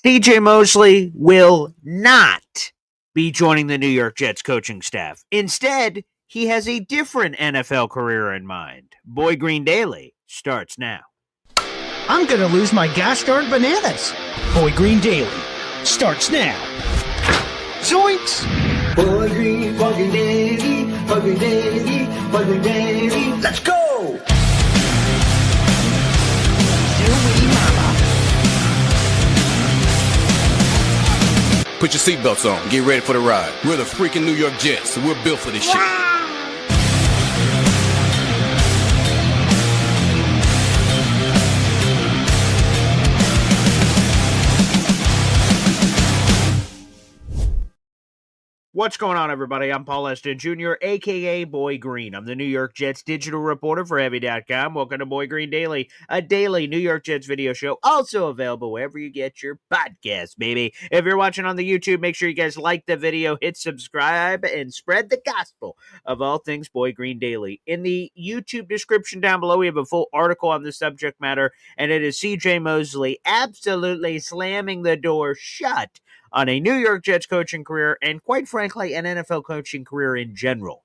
C.J. Mosley will not be joining the New York Jets coaching staff. Instead, he has a different NFL career in mind. Boy Green Daily starts now. I'm going to lose my gosh-darn bananas. Boy Green Daily starts now. Zoinks! Boy Green Daily, Boy Green Daily, Boy Green Daily. Let's go! Put your seatbelts on. Get ready for the ride. We're the freaking New York Jets, so we're built for this shit. What's going on, everybody? I'm Paul Eston Jr., a.k.a. Boy Green. I'm the New York Jets digital reporter for Heavy.com. Welcome to Boy Green Daily, a daily New York Jets video show, also available wherever you get your podcast, baby. If you're watching on the YouTube, make sure you guys like the video, hit subscribe, and spread the gospel of all things Boy Green Daily. In the YouTube description down below, we have a full article on the subject matter, and it is C.J. Mosley absolutely slamming the door shut on a New York Jets coaching career, and quite frankly, an NFL coaching career in general.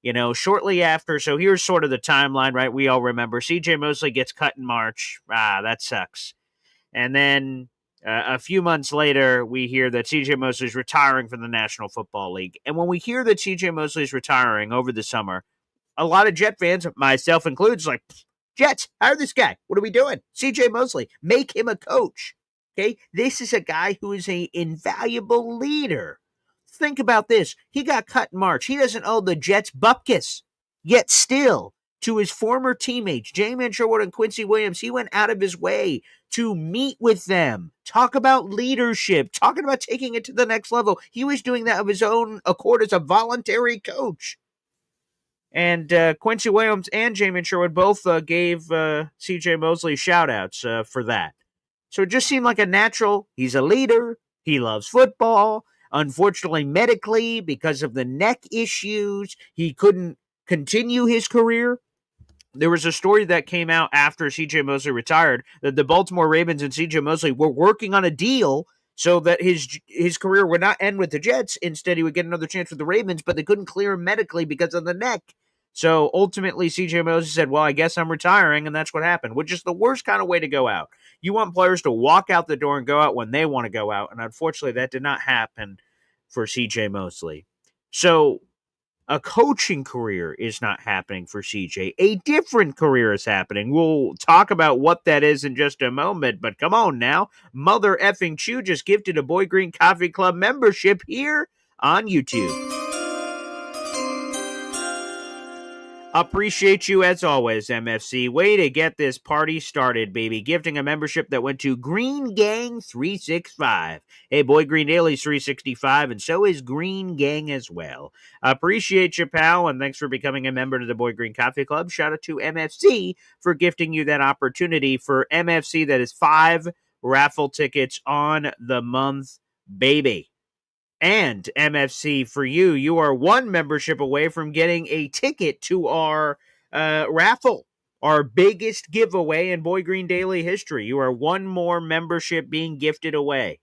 You know, shortly after, so here's sort of the timeline, right? We all remember C.J. Mosley gets cut in March. That sucks. And then a few months later, we hear that C.J. Mosley's retiring from the National Football League. And when we hear that C.J. Mosley's retiring over the summer, a lot of Jet fans, myself included, is like, Jets, hire this guy. What are we doing? C.J. Mosley, make him a coach. Okay, this is a guy who is an invaluable leader. Think about this. He got cut in March. He doesn't owe the Jets bupkis. Yet still, to his former teammates, J-Man Sherwood and Quincy Williams, he went out of his way to meet with them, talk about leadership, talking about taking it to the next level. He was doing that of his own accord as a voluntary coach. And Quincy Williams and J-Man Sherwood both gave C.J. Mosley shout-outs for that. So it just seemed like a natural, he's a leader, he loves football. Unfortunately, medically, because of the neck issues, he couldn't continue his career. There was a story that came out after C.J. Mosley retired that the Baltimore Ravens and C.J. Mosley were working on a deal so that his career would not end with the Jets. Instead, he would get another chance with the Ravens, but they couldn't clear him medically because of the neck. So ultimately, C.J. Mosley said, well, I guess I'm retiring, and that's what happened, which is the worst kind of way to go out. You want players to walk out the door and go out when they want to go out, and unfortunately, that did not happen for C.J. Mosley. So a coaching career is not happening for C.J. A different career is happening. We'll talk about what that is in just a moment, but come on now. Mother effing Chew just gifted a Boy Green Coffee Club membership here on YouTube. Appreciate you as always, MFC. Way to get this party started, baby. Gifting a membership that went to Green Gang 365. Hey, Boy Green Daily's 365, and so is Green Gang as well. Appreciate you, pal, and thanks for becoming a member to the Boy Green Coffee Club. Shout out to MFC for gifting you that opportunity. For MFC, that is 5 raffle tickets on the month, baby. And MFC, for you, you are 1 membership away from getting a ticket to our raffle, our biggest giveaway in Boy Green Daily history. You are 1 more membership being gifted away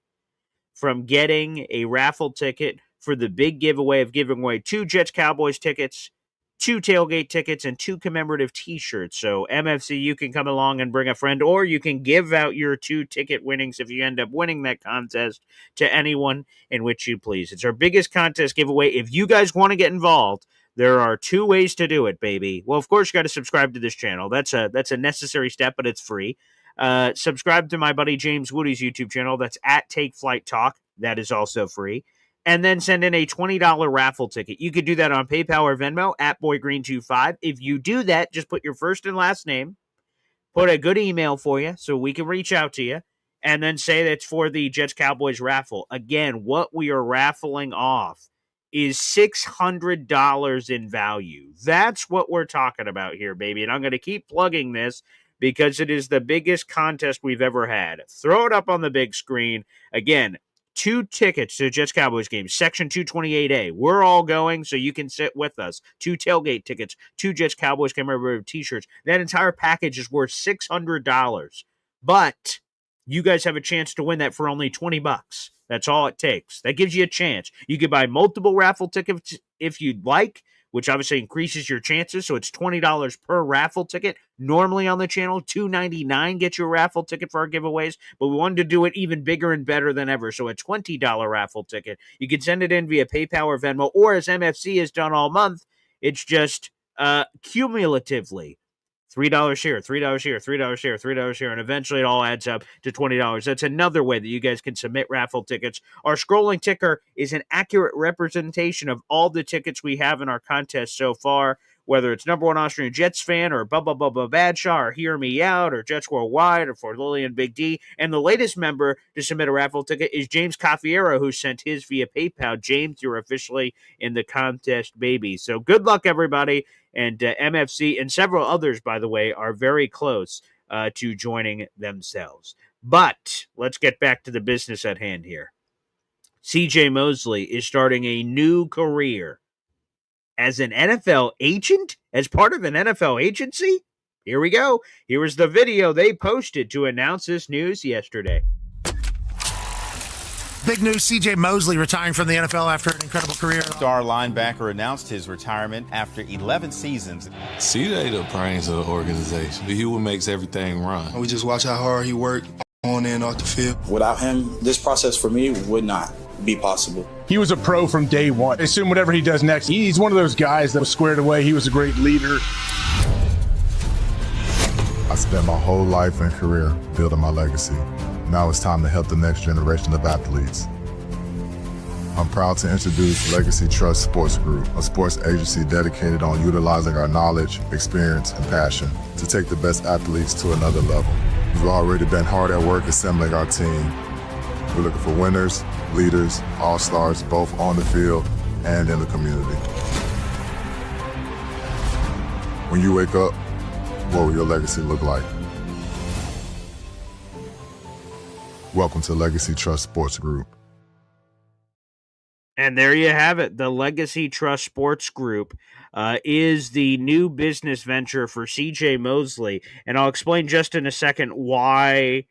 from getting a raffle ticket for the big giveaway of giving away 2 Jets Cowboys tickets, 2 tailgate tickets, and 2 commemorative t-shirts. So MFC, you can come along and bring a friend, or you can give out your 2 ticket winnings if you end up winning that contest to anyone in which you please. It's our biggest contest giveaway. If you guys want to get involved, there are 2 ways to do it, baby. Well, of course, you got to subscribe to this channel. That's a necessary step, but it's free. Subscribe to my buddy James Woody's YouTube channel. That's at Take Flight Talk. That is also free. And then send in a $20 raffle ticket. You could do that on PayPal or Venmo at BoyGreen25. If you do that, just put your first and last name, put a good email for you so we can reach out to you, and then say that's for the Jets Cowboys raffle. Again, what we are raffling off is $600 in value. That's what we're talking about here, baby. And I'm going to keep plugging this because it is the biggest contest we've ever had. Throw it up on the big screen. Again, 2 tickets to the Jets Cowboys game, Section 228A. We're all going, so you can sit with us. 2 tailgate tickets, 2 Jets Cowboys commemorative t-shirts. That entire package is worth $600. But you guys have a chance to win that for only $20. That's all it takes. That gives you a chance. You could buy multiple raffle tickets if you'd like, which obviously increases your chances. So it's $20 per raffle ticket. Normally on the channel, $2.99 gets you a raffle ticket for our giveaways, but we wanted to do it even bigger and better than ever. So a $20 raffle ticket. You can send it in via PayPal or Venmo, or as MFC has done all month, it's just cumulatively $3 here, $3 here, $3 here, $3 here, and eventually it all adds up to $20. That's another way that you guys can submit raffle tickets. Our scrolling ticker is an accurate representation of all the tickets we have in our contest so far, whether it's number one Austrian Jets fan or Bubba Bubba Badshaw or Hear Me Out or Jets Worldwide or for Lillian Big D. And the latest member to submit a raffle ticket is James Cafiero, who sent his via PayPal. James, you're officially in the contest, baby. So good luck, everybody. And MFC and several others, by the way, are very close to joining themselves. But let's get back to the business at hand here. C.J. Mosley is starting a new career as an NFL agent, as part of an NFL agency. Here we go. Here was the video they posted to announce this news yesterday. Big news, C.J.Mosley retiring from the NFL after an incredible career. Star linebacker announced his retirement after 11 seasons. C.J. the brains of the organization. He who makes everything run. We just watch how hard he worked on and off the field. Without him, this process for me would not be possible. He was a pro from day one. Assume whatever he does next, he's one of those guys that was squared away. He was a great leader. I spent my whole life and career building my legacy. Now it's time to help the next generation of athletes. I'm proud to introduce Legacy Trust Sports Group, a sports agency dedicated on utilizing our knowledge, experience, and passion to take the best athletes to another level. We've already been hard at work assembling our team. We're looking for winners, leaders, all-stars, both on the field and in the community. When you wake up, what will your legacy look like? Welcome to Legacy Trust Sports Group. And there you have it. The Legacy Trust Sports Group is the new business venture for C.J. Mosley. And I'll explain just in a second why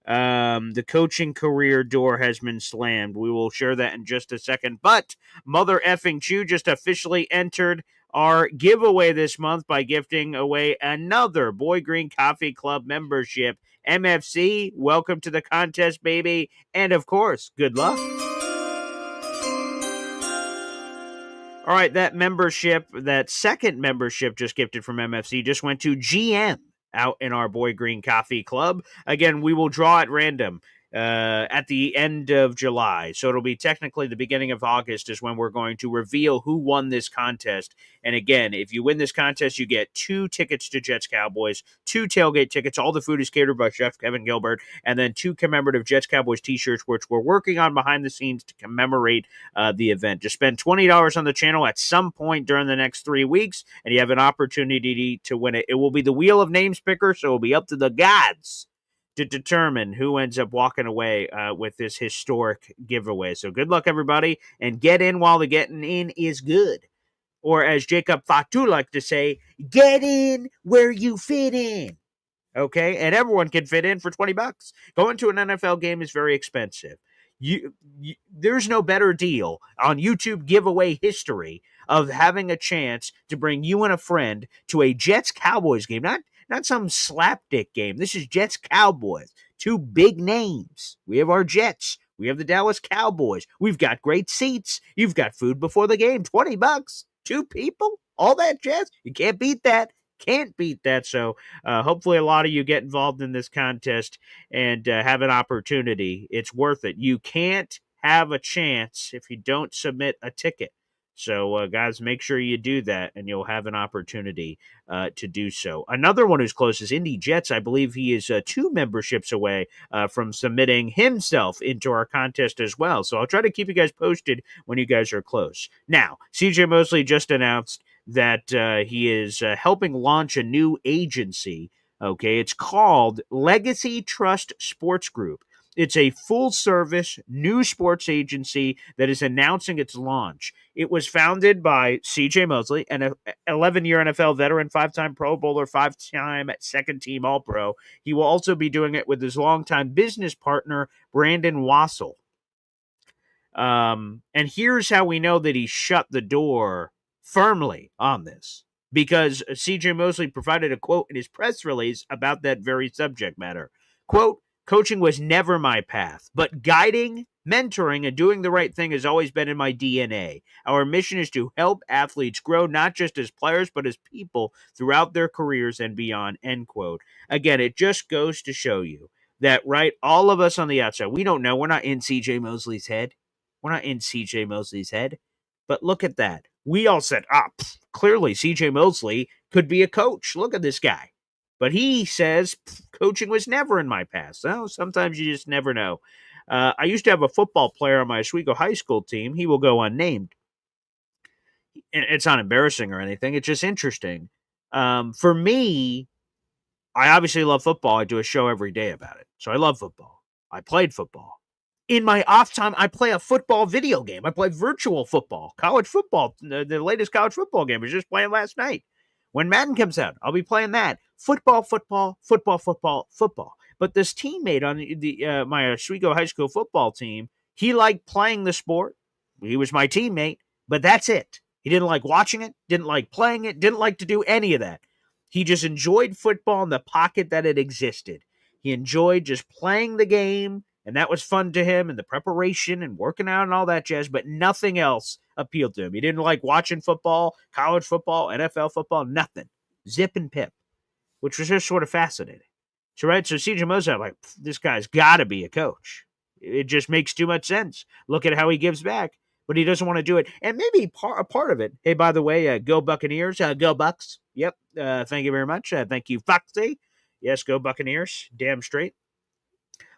the coaching career door has been slammed. We will share that in just a second. But Mother Effing Chew just officially entered our giveaway this month by gifting away another Boy Green Coffee Club membership. MFC, welcome to the contest, baby. And of course, good luck. All right, that membership, that second membership just gifted from MFC just went to GM out in our Boy Green Coffee Club. Again, we will draw at random at the end of July. So it'll be technically the beginning of August is when we're going to reveal who won this contest. And again, if you win this contest, you get 2 tickets to Jets Cowboys, 2 tailgate tickets. All the food is catered by Chef Kevin Gilbert, and then 2 commemorative Jets Cowboys t-shirts, which we're working on behind the scenes to commemorate the event. Just spend $20 on the channel at some point during the next 3 weeks, and you have an opportunity to win it. It will be the Wheel of Names picker, so it'll be up to the gods to determine who ends up walking away with this historic giveaway. So good luck, everybody, and get in while the getting in is good. Or as Jacob Fatou liked to say, get in where you fit in. Okay? And everyone can fit in for $20. Going to an NFL game is very expensive. There's no better deal on YouTube giveaway history of having a chance to bring you and a friend to a Jets-Cowboys game. Not some slapdick game. This is Jets Cowboys. 2 big names. We have our Jets. We have the Dallas Cowboys. We've got great seats. You've got food before the game. $20. 2 people. All that jazz. You can't beat that. Can't beat that. So hopefully a lot of you get involved in this contest and have an opportunity. It's worth it. You can't have a chance if you don't submit a ticket. So, guys, make sure you do that, and you'll have an opportunity to do so. Another one who's close is Indy Jets. I believe he is 2 memberships away from submitting himself into our contest as well. So I'll try to keep you guys posted when you guys are close. Now, C.J. Mosley just announced that he is helping launch a new agency. Okay, it's called Legacy Trust Sports Group. It's a full-service new sports agency that is announcing its launch. It was founded by C.J. Mosley, an 11-year NFL veteran, 5-time Pro Bowler, 5-time second-team All-Pro. He will also be doing it with his longtime business partner, Brandon Wassel. And here's how we know that he shut the door firmly on this, because C.J. Mosley provided a quote in his press release about that very subject matter. Quote, "Coaching was never my path, but guiding, mentoring, and doing the right thing has always been in my DNA. Our mission is to help athletes grow, not just as players, but as people throughout their careers and beyond," end quote. Again, it just goes to show you that, right, all of us on the outside, we don't know. We're not in C.J. Mosley's head. We're not in C.J. Mosley's head. But look at that. We all said, clearly C.J. Mosley could be a coach. Look at this guy. But he says coaching was never in my past. Well, sometimes you just never know. I used to have a football player on my Oswego High School team. He will go unnamed. It's not embarrassing or anything. It's just interesting. For me, I obviously love football. I do a show every day about it. So I love football. I played football. In my off time, I play a football video game. I play virtual football, college football. The latest college football game I was just playing last night. When Madden comes out, I'll be playing that. Football. But this teammate on my Oswego High School football team, he liked playing the sport. He was my teammate, but that's it. He didn't like watching it, didn't like playing it, didn't like to do any of that. He just enjoyed football in the pocket that it existed. He enjoyed just playing the game, and that was fun to him, and the preparation and working out and all that jazz, but nothing else appealed to him. He didn't like watching football, college football, NFL football, nothing. Zip and pip, which was just sort of fascinating. So C.J. Mosley, I'm like, this guy's got to be a coach. It just makes too much sense. Look at how he gives back, but he doesn't want to do it. And maybe a part of it, hey, by the way, go Buccaneers, go Bucks. Yep, thank you very much. Thank you, Foxy. Yes, go Buccaneers, damn straight.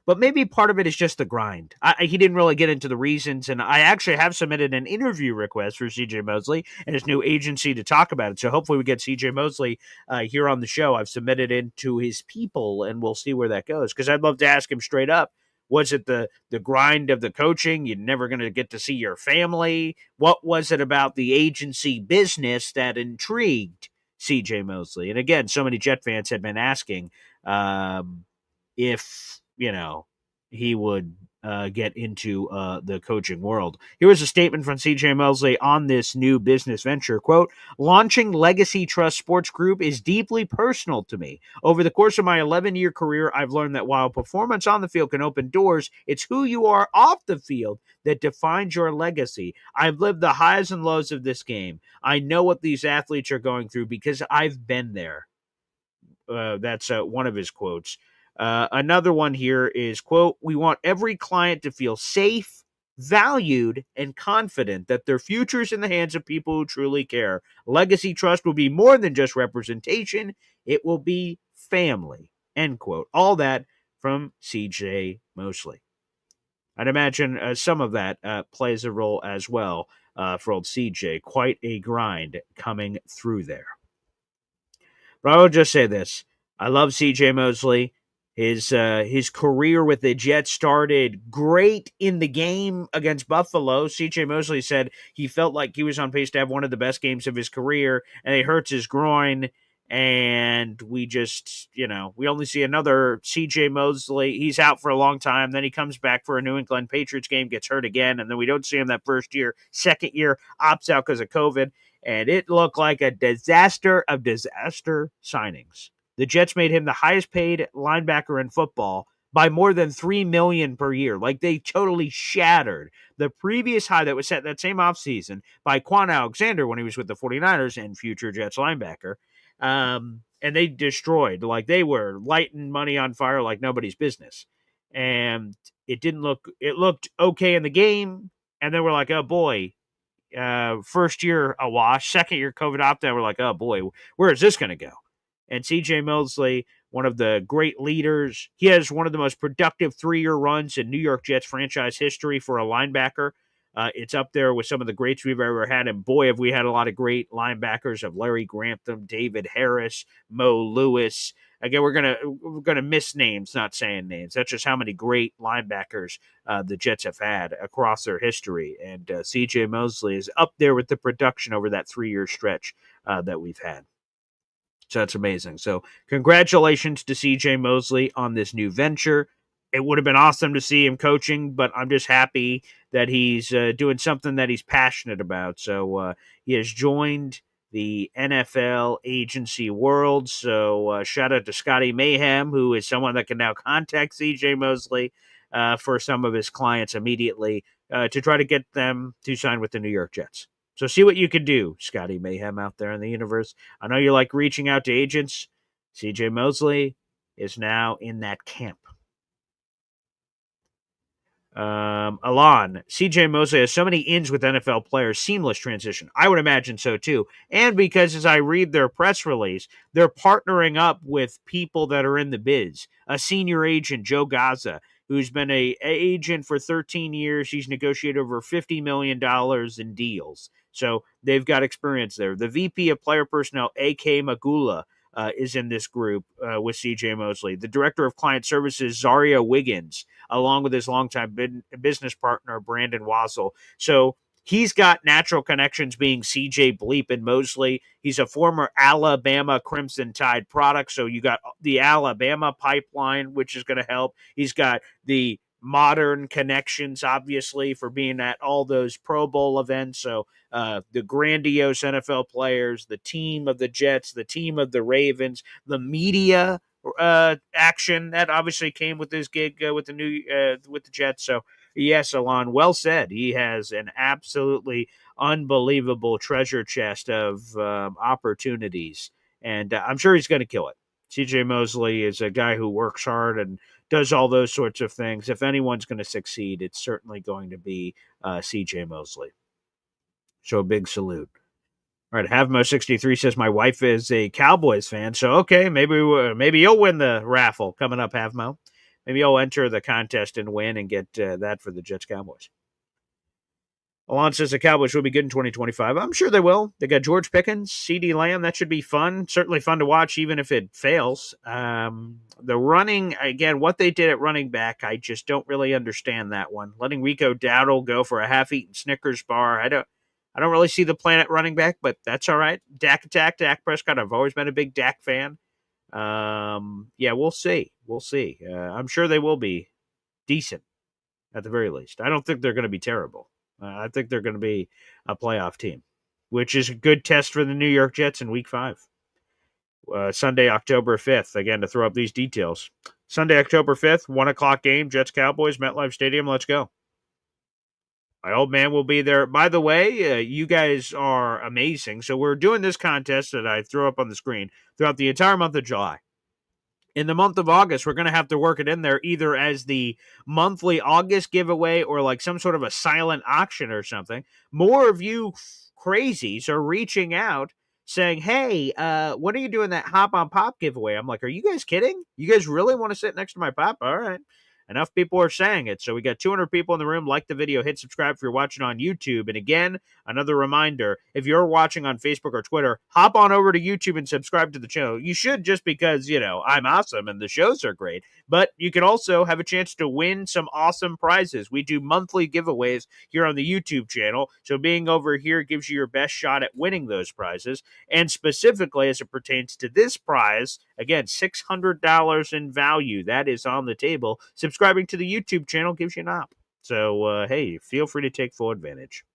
But maybe part of it is just the grind. He didn't really get into the reasons, and I actually have submitted an interview request for C.J. Mosley and his new agency to talk about it. So hopefully we get C.J. Mosley here on the show. I've submitted it to his people, and we'll see where that goes. Because I'd love to ask him straight up, was it the grind of the coaching? You're never going to get to see your family? What was it about the agency business that intrigued C.J. Mosley? And again, so many Jet fans have been asking if he would get into the coaching world. Here was a statement from C.J. Mosley on this new business venture. Quote, "Launching Legacy Trust Sports Group is deeply personal to me. Over the course of my 11-year career, I've learned that while performance on the field can open doors, it's who you are off the field that defines your legacy. I've lived the highs and lows of this game. I know what these athletes are going through because I've been there." That's one of his quotes. Another one here is, quote, "We want every client to feel safe, valued, and confident that their future is in the hands of people who truly care. Legacy Trust will be more than just representation. It will be family," end quote. All that from C.J. Mosley. I'd imagine some of that plays a role as well for old C.J. Quite a grind coming through there. But I will just say this. I love C.J. Mosley. His career with the Jets started great in the game against Buffalo. C.J. Mosley said he felt like he was on pace to have one of the best games of his career, and it hurts his groin. And we just, we only see another C.J. Mosley. He's out for a long time. Then he comes back for a New England Patriots game, gets hurt again, and then we don't see him that first year. Second year, opts out because of COVID. And it looked like a disaster of disaster signings. The Jets made him the highest paid linebacker in football by more than $3 million per year. Like, they totally shattered the previous high that was set that same offseason by Quan Alexander when he was with the 49ers and future Jets linebacker. And they destroyed. Like, they were lighting money on fire like nobody's business. And it looked okay in the game. And then we're like, oh boy, first year a wash, second year COVID opt-out. We're like, oh boy, where is this going to go? And C.J. Mosley, one of the great leaders, he has one of the most productive 3-year runs in New York Jets franchise history for a linebacker. It's up there with some of the greats we've ever had. And boy, have we had a lot of great linebackers of Larry Grantham, David Harris, Mo Lewis, again, we're gonna miss names, not saying names. That's just how many great linebackers the Jets have had across their history, and C.J. Mosley is up there with the production over that 3-year stretch that we've had. So that's amazing. So congratulations to C.J. Mosley on this new venture. It would have been awesome to see him coaching, but I'm just happy that he's doing something that he's passionate about. So he has joined the NFL agency world. So shout out to Scotty Mayhem, who is someone that can now contact C.J. Mosley for some of his clients immediately to try to get them to sign with the New York Jets. So see what you can do, Scotty Mayhem out there in the universe. I know you like reaching out to agents. C.J. Mosley is now in that camp. Alon, C.J. Mosley has so many ins with NFL players, seamless transition. I would imagine so too. And because as I read their press release, they're partnering up with people that are in the biz. A senior agent, Joe Gaza, who's been a agent for 13 years. He's negotiated over $50 million in deals. So they've got experience there. The VP of Player Personnel, A.K. Magula, is in this group with C.J. Mosley. The Director of Client Services, Zaria Wiggins, along with his longtime business partner, Brandon Wassel. So he's got natural connections being C.J. Bleep and Mosley. He's a former Alabama Crimson Tide product, so you got the Alabama pipeline, which is going to help. He's got the modern connections, obviously, for being at all those Pro Bowl events. So the grandiose NFL players, the team of the Jets, the team of the Ravens, the media action that obviously came with this gig with the Jets. So yes, Alon, well said. He has an absolutely unbelievable treasure chest of opportunities, and I'm sure he's going to kill it. C.J. Mosley is a guy who works hard and does all those sorts of things. If anyone's going to succeed, it's certainly going to be C.J. Mosley. So a big salute. All right, Havmo63 says my wife is a Cowboys fan, so okay, maybe you'll win the raffle coming up, Havmo. Maybe you'll enter the contest and win and get that for the Jets Cowboys. Alon says the Cowboys will be good in 2025. I'm sure they will. They got George Pickens, CeeDee Lamb. That should be fun. Certainly fun to watch, even if it fails. The running, again, what they did at running back, I just don't really understand that one. Letting Rico Dowdle go for a half-eaten Snickers bar, I don't really see the plan at running back, but that's all right. Dak attack, Dak Prescott. I've always been a big Dak fan. Yeah, we'll see. We'll see. I'm sure they will be decent at the very least. I don't think they're going to be terrible. I think they're going to be a playoff team, which is a good test for the New York Jets in Week 5. Sunday, October 5th. Again, to throw up these details. Sunday, October 5th, 1 o'clock game, Jets-Cowboys, MetLife Stadium. Let's go. My old man will be there. By the way, you guys are amazing. So we're doing this contest that I threw up on the screen throughout the entire month of July. In the month of August, we're going to have to work it in there either as the monthly August giveaway or like some sort of a silent auction or something. More of you crazies are reaching out saying, hey, when are you doing that Hop on Pop giveaway? I'm like, are you guys kidding? You guys really want to sit next to my pop? All right. Enough people are saying it. So we got 200 people in the room. Like the video, hit subscribe if you're watching on YouTube. And again, another reminder, if you're watching on Facebook or Twitter, hop on over to YouTube and subscribe to the channel. You should, just because, I'm awesome and the shows are great. But you can also have a chance to win some awesome prizes. We do monthly giveaways here on the YouTube channel. So being over here gives you your best shot at winning those prizes. And specifically as it pertains to this prize, again, $600 in value. That is on the table. Subscribing to the YouTube channel gives you an op. So, hey, feel free to take full advantage.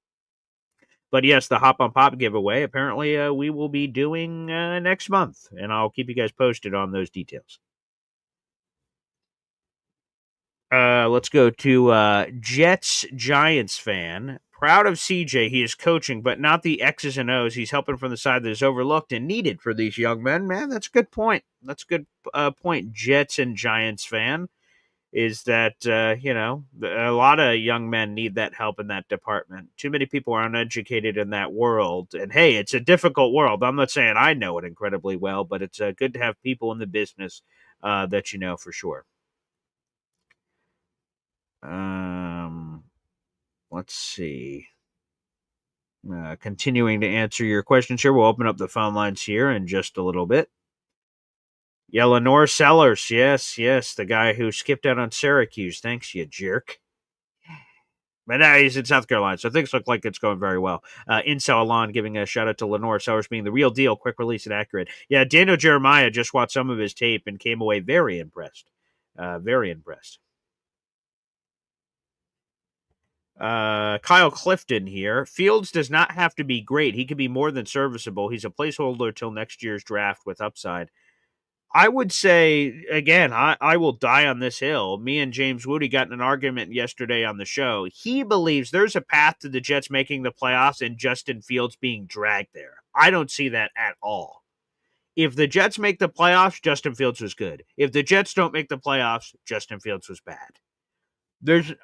But yes, the Hop on Pop giveaway, apparently we will be doing next month. And I'll keep you guys posted on those details. Let's go to Jets Giants fan. Proud of CJ. He is coaching, but not the X's and O's. He's helping from the side that is overlooked and needed for these young men. Man, that's a good point. That's a good point, Jets and Giants fan, is that, a lot of young men need that help in that department. Too many people are uneducated in that world. And, hey, it's a difficult world. I'm not saying I know it incredibly well, but it's good to have people in the business that you know for sure. Let's see. Continuing to answer your questions here. We'll open up the phone lines here in just a little bit. Yeah, Lenore Sellers. Yes, the guy who skipped out on Syracuse. Thanks, you jerk. But now he's in South Carolina, so things look like it's going very well. Incel Alon giving a shout out to Lenore Sellers being the real deal, quick release and accurate. Yeah, Daniel Jeremiah just watched some of his tape and came away very impressed. Very impressed. Kyle Clifton here. Fields does not have to be great. He can be more than serviceable. He's a placeholder till next year's draft with upside. I would say, again, I will die on this hill. Me and James Woody got in an argument yesterday on the show. He believes there's a path to the Jets making the playoffs and Justin Fields being dragged there. I don't see that at all. If the Jets make the playoffs, Justin Fields was good. If the Jets don't make the playoffs, Justin Fields was bad.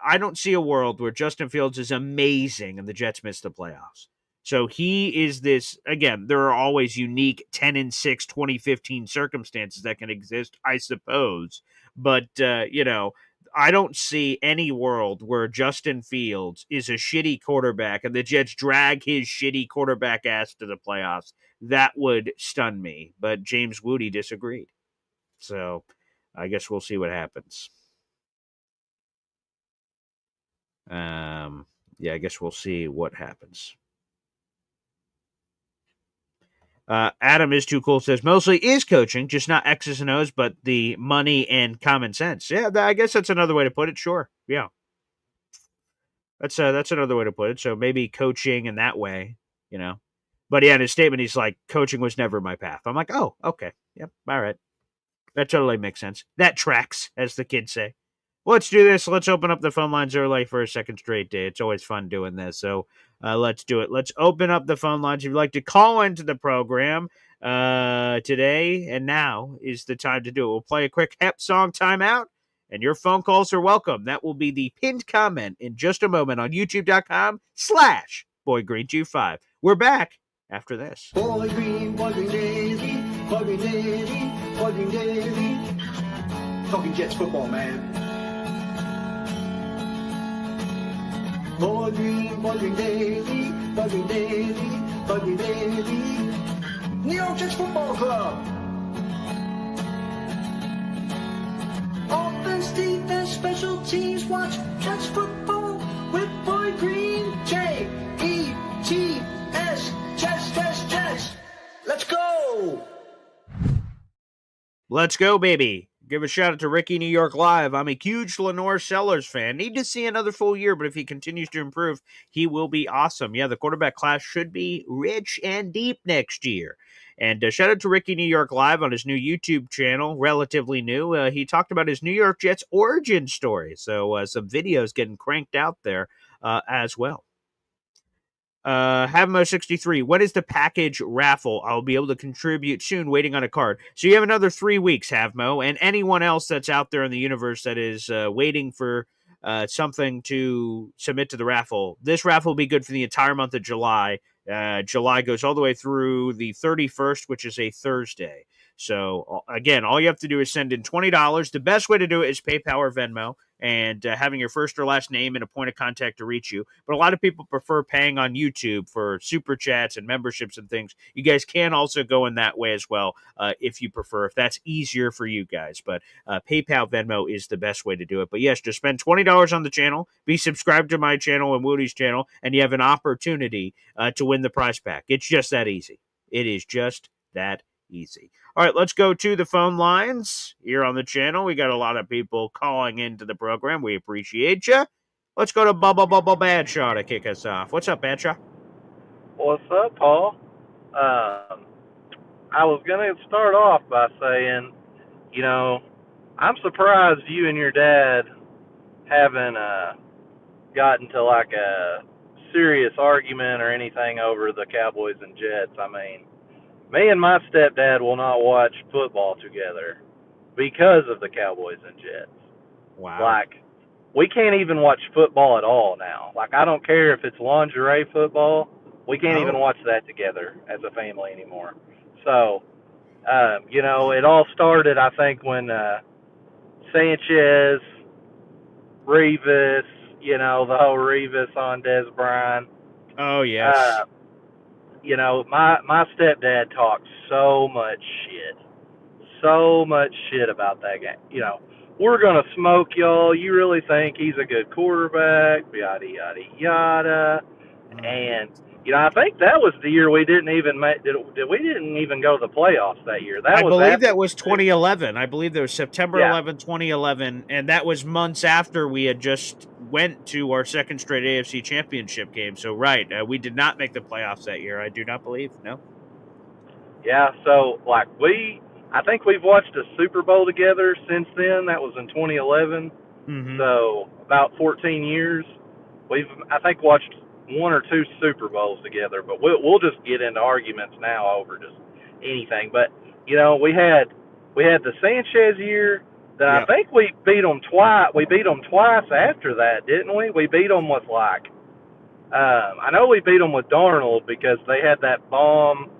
I don't see a world where Justin Fields is amazing and the Jets miss the playoffs. So he is this, again, there are always unique 10-6 2015 circumstances that can exist, I suppose. But, I don't see any world where Justin Fields is a shitty quarterback and the Jets drag his shitty quarterback ass to the playoffs. That would stun me. But James Woody disagreed. So I guess we'll see what happens. I guess we'll see what happens. Adam is too cool says Mosley is coaching, just not X's and O's, but the money and common sense. Yeah, I guess that's another way to put it. Sure, yeah, that's another way to put it. So maybe coaching in that way, But yeah, in his statement, he's like, coaching was never my path. I'm like, oh, okay, yep, all right, that totally makes sense. That tracks, as the kids say. Let's do this. Let's open up the phone lines early for a second straight day. It's always fun doing this. So let's do it. Let's open up the phone lines. If you'd like to call into the program today and now is the time to do it. We'll play a quick HEP song timeout, and your phone calls are welcome. That will be the pinned comment in just a moment on youtube.com/BoyGreen25. We're back after this. Boy Green Daily, Boy Green Daily, Boy Green Daily. Talking Jets football, man. Boy Green Daily, Boy Green Daily, Boy Green Daily. New York Jets Football Club. Offense, defense, special teams. Watch Jets football with Boy Green. J-E-T-S. Jets. Let's go. Let's go, baby. Give a shout out to Ricky New York Live. I'm a huge Lenore Sellers fan. Need to see another full year, but if he continues to improve, he will be awesome. Yeah, the quarterback class should be rich and deep next year. And shout out to Ricky New York Live on his new YouTube channel, relatively new. He talked about his New York Jets origin story. So some videos getting cranked out there as well. Havmo63, what is the package raffle? I'll be able to contribute soon, waiting on a card. So you have another 3 weeks, Havmo, and anyone else that's out there in the universe that is waiting for something to submit to the raffle. This raffle will be good for the entire month of July. July goes all the way through the 31st, which is a Thursday. So, again, all you have to do is send in $20. The best way to do it is PayPal or Venmo, and having your first or last name and a point of contact to reach you. But a lot of people prefer paying on YouTube for super chats and memberships and things. You guys can also go in that way as well if you prefer, if that's easier for you guys. But PayPal, Venmo is the best way to do it. But yes, just spend $20 on the channel, be subscribed to my channel and Woody's channel, and you have an opportunity to win the prize pack. It's just that easy. It is just that easy. All right, let's go to the phone lines here on the channel. We got a lot of people calling into the program. We appreciate you. Let's go to Bubba Badshaw to kick us off. What's up, Badshaw? What's up, Paul? I was going to start off by saying, I'm surprised you and your dad haven't gotten to like a serious argument or anything over the Cowboys and Jets. I mean, me and my stepdad will not watch football together because of the Cowboys and Jets. Wow. Like, we can't even watch football at all now. Like, I don't care if it's lingerie football. We can't even watch that together as a family anymore. So, it all started, I think, when Sanchez, Revis, the whole Revis on Des Bryant. Oh, yes. My stepdad talks so much shit. so much shit about that game. You know, we're gonna smoke y'all. You really think he's a good quarterback? Yada yada yada. And you know, I think that was the year we didn't even make. We didn't even go to the playoffs that year. That I was believe after. that was 2011. I believe that was September Yeah. 11, 2011, and that was months after we had just went to our second straight AFC Championship game. So, right, we did not make the playoffs that year. I do not believe. No. Yeah. So like I think we've watched a Super Bowl together since then. That was in 2011. Mm-hmm. So about 14 years. I think watched one or two Super Bowls together, but we'll just get into arguments now over just anything. But you know, we had the Sanchez year that I think we beat them twice. We beat them twice after that, didn't we? We beat them with I know we beat them with Darnold because they had that bomb.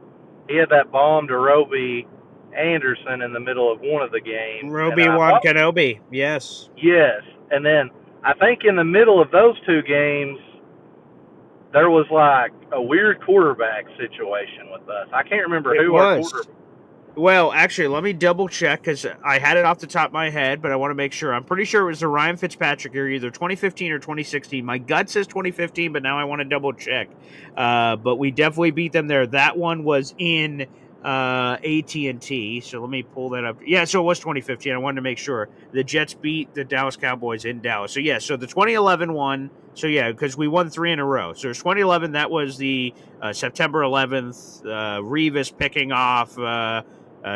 He had that bomb to Roby Anderson in the middle of one of the games. Roby-Wan Kenobi, yes. Yes, and then I think in the middle of those two games, there was like a weird quarterback situation with us. I can't remember who our quarterback. Well, actually, let me double check because I had it off the top of my head, but I want to make sure. I'm pretty sure it was the Ryan Fitzpatrick year, either 2015 or 2016. My gut says 2015, but now I want to double check. But we definitely beat them there. That one was in AT&T, so let me pull that up. Yeah, so it was 2015. I wanted to make sure. The Jets beat the Dallas Cowboys in Dallas. So, yeah, so the 2011 one. So, yeah, because we won 3 in a row. So, there's 2011. That was the September 11th. Revis picking off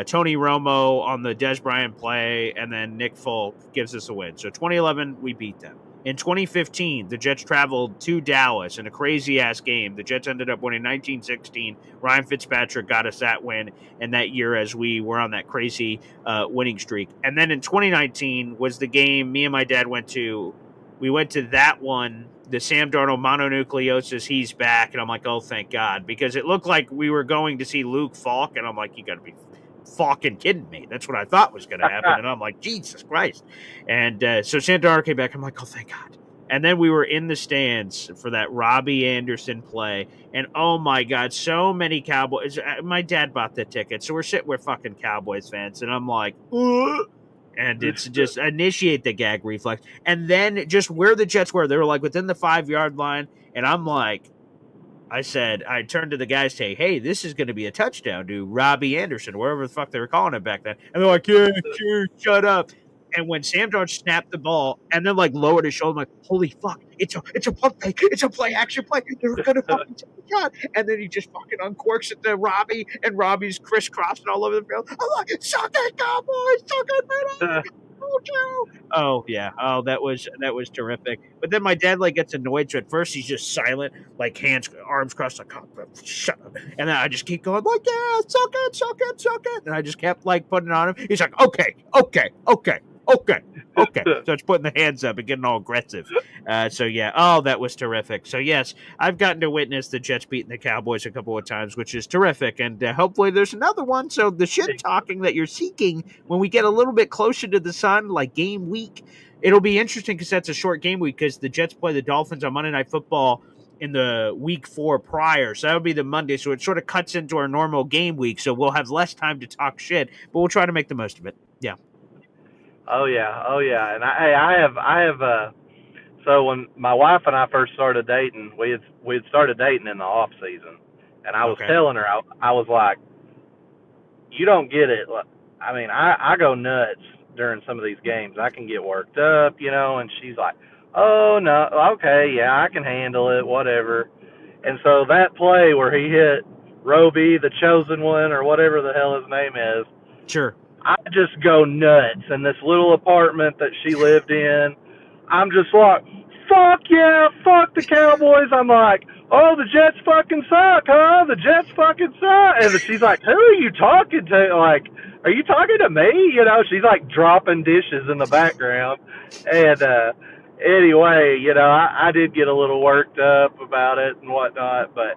Tony Romo on the Des Bryant play, and then Nick Folk gives us a win. So 2011, we beat them. In 2015, the Jets traveled to Dallas in a crazy-ass game. The Jets ended up winning 19-16. Ryan Fitzpatrick got us that win in that year as we were on that crazy winning streak. And then in 2019 was the game me and my dad went to. We went to that one, the Sam Darnold mononucleosis, he's back. And I'm like, oh, thank God. Because it looked like we were going to see Luke Falk, and I'm like, you got to be fucking kidding me. That's what I thought was going to happen. And I'm like, Jesus Christ. And so Sam Darnold came back. I'm like, oh, thank God. And then we were in the stands for that Robbie Anderson play. And oh my God, so many Cowboys. My dad bought the ticket. So we're sitting with fucking Cowboys fans. And I'm like, ugh. And it's just initiate the gag reflex. And then just where the Jets were, they were like within the 5-yard line. And I'm like, I turned to the guys, say, hey, this is going to be a touchdown to Robbie Anderson, wherever the fuck they were calling it back then. And they're like, yeah, sure, shut up. And when Sam Darnold snapped the ball and then like lowered his shoulder, I'm like, holy fuck, it's a pump fake. It's a play action play. They're going to fucking take a shot. And then he just fucking uncorks it to Robbie, and Robbie's crisscrossing all over the field. I'm like, suck it, Cowboys, suck it, oh yeah. Oh, that was terrific. But then my dad like gets annoyed. So at first he's just silent, like arms crossed, like, oh, shut up. And then I just keep going, like, yeah, suck it. And I just kept like putting it on him. He's like, okay. Starts putting the hands up and getting all aggressive. So yeah. Oh, that was terrific. So yes, I've gotten to witness the Jets beating the Cowboys a couple of times, which is terrific. And hopefully there's another one. So the shit talking that you're seeking when we get a little bit closer to the sun, like game week, it'll be interesting because that's a short game week because the Jets play the Dolphins on Monday Night Football in the week 4 prior. So that would be the Monday. So it sort of cuts into our normal game week. So we'll have less time to talk shit, but we'll try to make the most of it. Yeah. Oh yeah. And I have. So when my wife and I first started dating, we had started dating in the off season, and I was telling her, I was like, you don't get it. I mean, I go nuts during some of these games. I can get worked up, you know. And she's like, oh no, okay, yeah, I can handle it, whatever. And so that play where he hit Roby, the chosen one, or whatever the hell his name is. Sure. I just go nuts in this little apartment that she lived in. I'm just like, fuck yeah, fuck the Cowboys. I'm like, oh, the Jets fucking suck, huh? The Jets fucking suck. And she's like, who are you talking to? Like, are you talking to me? You know, she's like dropping dishes in the background. And anyway, you know, I did get a little worked up about it and whatnot. But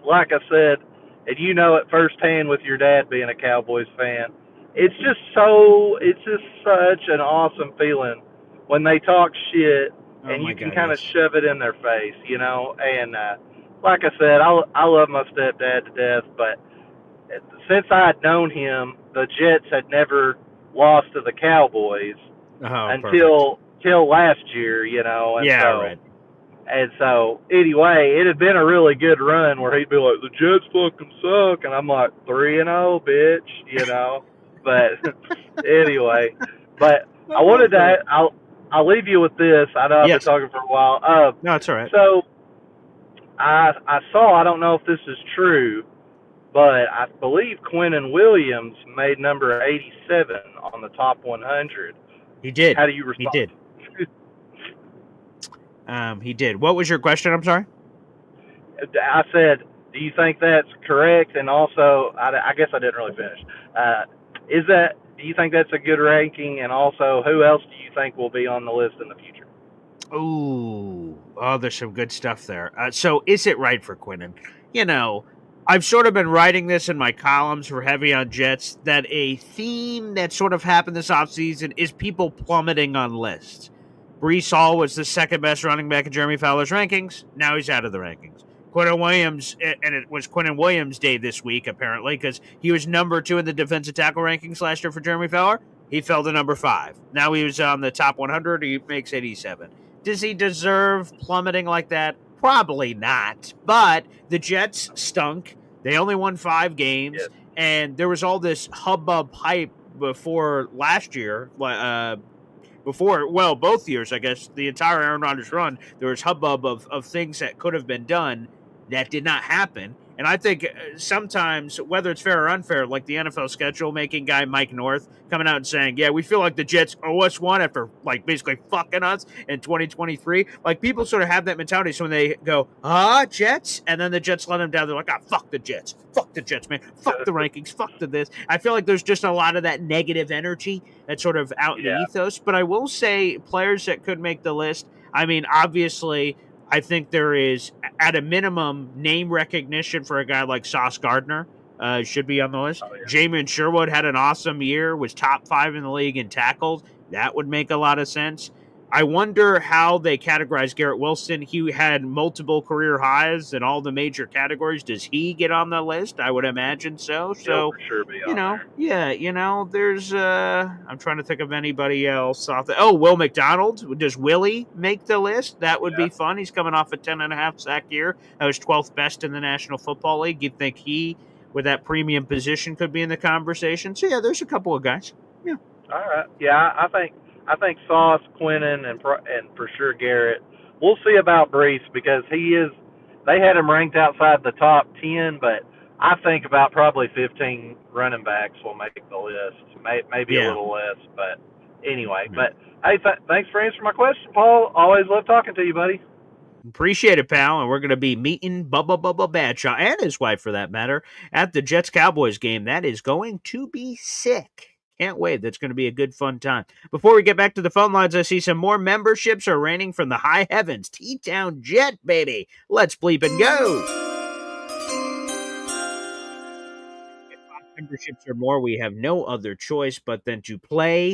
like I said, and you know it firsthand with your dad being a Cowboys fan, it's just such an awesome feeling when they talk shit and you can kind of shove it in their face, you know. And like I said, I love my stepdad to death, but since I had known him, the Jets had never lost to the Cowboys Oh, perfect. until last year, and Yeah, so right. anyway, it had been a really good run where he'd be like, the Jets fucking suck, and I'm like 3-0, bitch. But anyway, but I wanted to. I'll leave you with this. I know I've been Yes. talking for a while. No, it's all right. So I saw. I don't know if this is true, but I believe Quinnen Williams made number 87 on the top 100. He did. How do you He respond? did. He did. What was your question? I'm sorry. I said, do you think that's correct? And also, I guess I didn't really finish. Do you think that's a good ranking? And also, who else do you think will be on the list in the future? Oh, there's some good stuff there. So is it right for Quinnen? I've sort of been writing this in my columns for Heavy on Jets that a theme that sort of happened this offseason is people plummeting on lists. Brees Hall was the second best running back in Jeremy Fowler's rankings. Now he's out of the rankings. Quinnen Williams, and it was Quinnen Williams' day this week, apparently, because he was number 2 in the defensive tackle rankings last year for Jeremy Fowler. He fell to number 5. Now he was on the top 100. He makes 87. Does he deserve plummeting like that? Probably not. But the Jets stunk. They only won 5 games. Yes. And there was all this hubbub hype before last year. Both years, I guess, the entire Aaron Rodgers run, there was hubbub of things that could have been done that did not happen. And I think sometimes, whether it's fair or unfair, like the NFL schedule making guy Mike North coming out and saying, yeah, we feel like the Jets owe us one after basically fucking us in 2023. Like people sort of have that mentality. So when they go, Jets, and then the Jets let them down, they're like, fuck the Jets, man, fuck the rankings, fuck the this. I feel like there's just a lot of that negative energy that's sort of out in the ethos. But I will say players that could make the list, I mean, obviously, I think there is, at a minimum, name recognition for a guy like Sauce Gardner should be on the list. Jamin Sherwood had an awesome year, was top 5 in the league in tackles. That would make a lot of sense. I wonder how they categorize Garrett Wilson. He had multiple career highs in all the major categories. Does he get on the list? I would imagine so. He'll for sure be on there. Yeah, there's I'm trying to think of anybody else off the Will McDonald. Does Willie make the list? That would be fun. He's coming off a 10.5 sack year. That was 12th best in the National Football League. You'd think he, with that premium position, could be in the conversation. So yeah, there's a couple of guys. Yeah. All right. Yeah, I think Sauce, Quinnen, and for sure Garrett. We'll see about Brees because they had him ranked outside the top 10, but I think about probably 15 running backs will make the list. Maybe a little less, but anyway. But hey, thanks for answering my question, Paul. Always love talking to you, buddy. Appreciate it, pal. And we're going to be meeting Bubba Badshaw and his wife, for that matter, at the Jets-Cowboys game. That is going to be sick. Can't wait. That's going to be a good, fun time. Before we get back to the phone lines, I see some more memberships are raining from the high heavens. T-Town Jet, baby. Let's bleep and go. If 5 memberships or more, we have no other choice but then to play.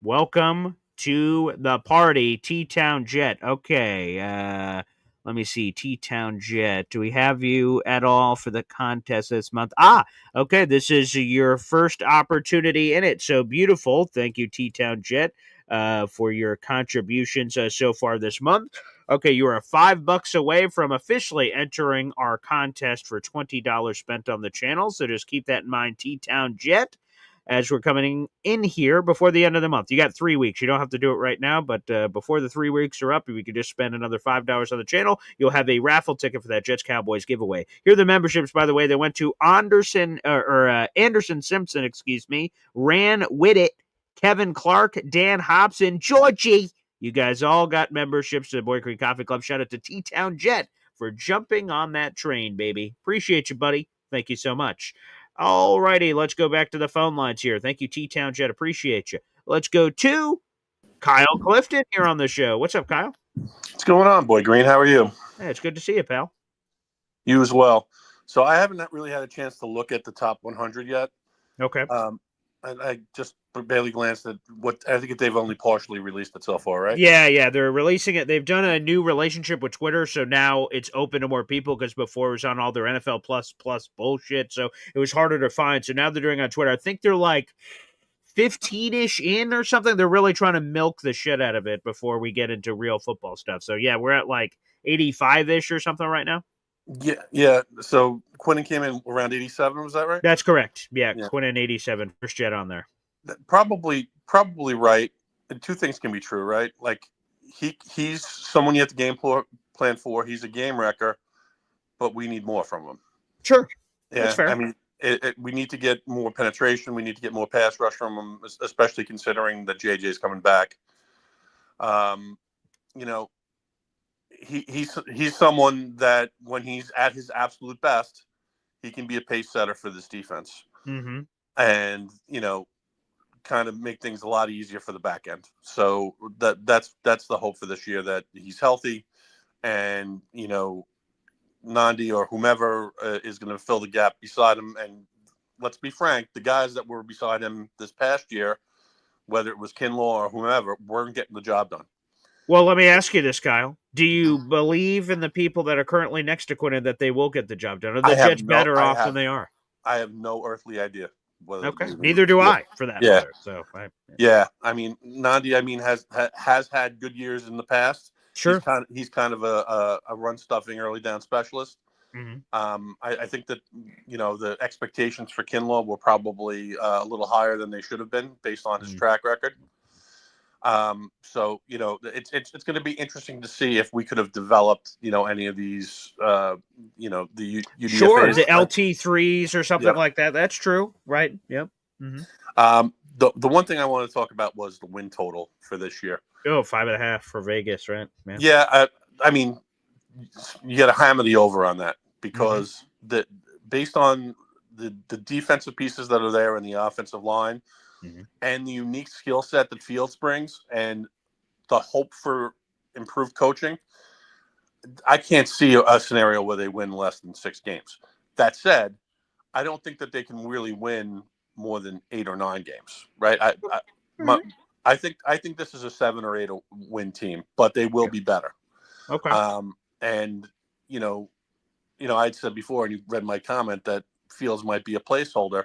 Welcome to the party, T-Town Jet. Okay, let me see, T-Town Jet. Do we have you at all for the contest this month? Okay, this is your first opportunity in it. So beautiful. Thank you, T-Town Jet, for your contributions so far this month. Okay, you are $5 away from officially entering our contest for $20 spent on the channel. So just keep that in mind, T-Town Jet, as we're coming in here before the end of the month. You got 3 weeks. You don't have to do it right now, but before the 3 weeks are up, if you could just spend another $5 on the channel, you'll have a raffle ticket for that Jets-Cowboys giveaway. Here are the memberships, by the way. They went to Anderson Simpson, Ran Whittet, Kevin Clark, Dan Hobson, Georgie. You guys all got memberships to the Boy Green Coffee Club. Shout out to T-Town Jet for jumping on that train, baby. Appreciate you, buddy. Thank you so much. All righty, let's go back to the phone lines here. Thank you, T-Town Jet. Appreciate you. Let's go to Kyle Clifton here on the show. What's up, Kyle? What's going on, Boy Green? How are you? Hey, it's good to see you, pal. You as well. So I haven't really had a chance to look at the top 100 yet. Okay. I just barely glanced at what I think they've only partially released it so far, right? Yeah, they're releasing it. They've done a new relationship with Twitter, so now it's open to more people because before it was on all their NFL plus bullshit, so it was harder to find. So now they're doing it on Twitter. I think they're like 15-ish in or something. They're really trying to milk the shit out of it before we get into real football stuff. So yeah, we're at like 85-ish or something right now. Yeah. So Quinnen came in around 87. Was that right? That's correct. Yeah, Yeah. Quinnen 87, first jet on there. Probably right. And two things can be true, right? Like he's someone you have to game plan for. He's a game wrecker, but we need more from him. Sure, yeah. That's fair. I mean, we need to get more penetration. We need to get more pass rush from him, especially considering that JJ's coming back. You know, he's someone that when he's at his absolute best, he can be a pace setter for this defense. Mm-hmm. And kind of make things a lot easier for the back end. So that's the hope for this year, that he's healthy, and Nandi or whomever is going to fill the gap beside him. And let's be frank, the guys that were beside him this past year, whether it was Kinlaw or whomever, weren't getting the job done. Well, let me ask you this, Kyle. Do you believe in the people that are currently next to Quinnen that they will get the job done? Are the Jets better off than they are? I have no earthly idea. Okay, neither do I, for that matter. So, yeah. I mean, Nandi, has had good years in the past. Sure, he's kind of a run stuffing early down specialist. Mm-hmm. I think that the expectations for Kinlaw were probably a little higher than they should have been based on his track record. So it's going to be interesting to see if we could have developed any of these the UDFAs, sure, the LT3s or something like that. That's true, right? Yep. Mm-hmm. The one thing I wanted to talk about was the win total for this year. Oh, 5.5 for Vegas, right? Yeah, I mean, you got to hammer the over on that, because based on the defensive pieces that are there and the offensive line, and the unique skill set that Fields brings, and the hope for improved coaching, I can't see a scenario where they win less than 6 games. That said, I don't think that they can really win more than 8 or 9 games, right? I think this is a 7 or 8 win team, but they will be better. Okay. And I'd said before, and you read my comment, that Fields might be a placeholder,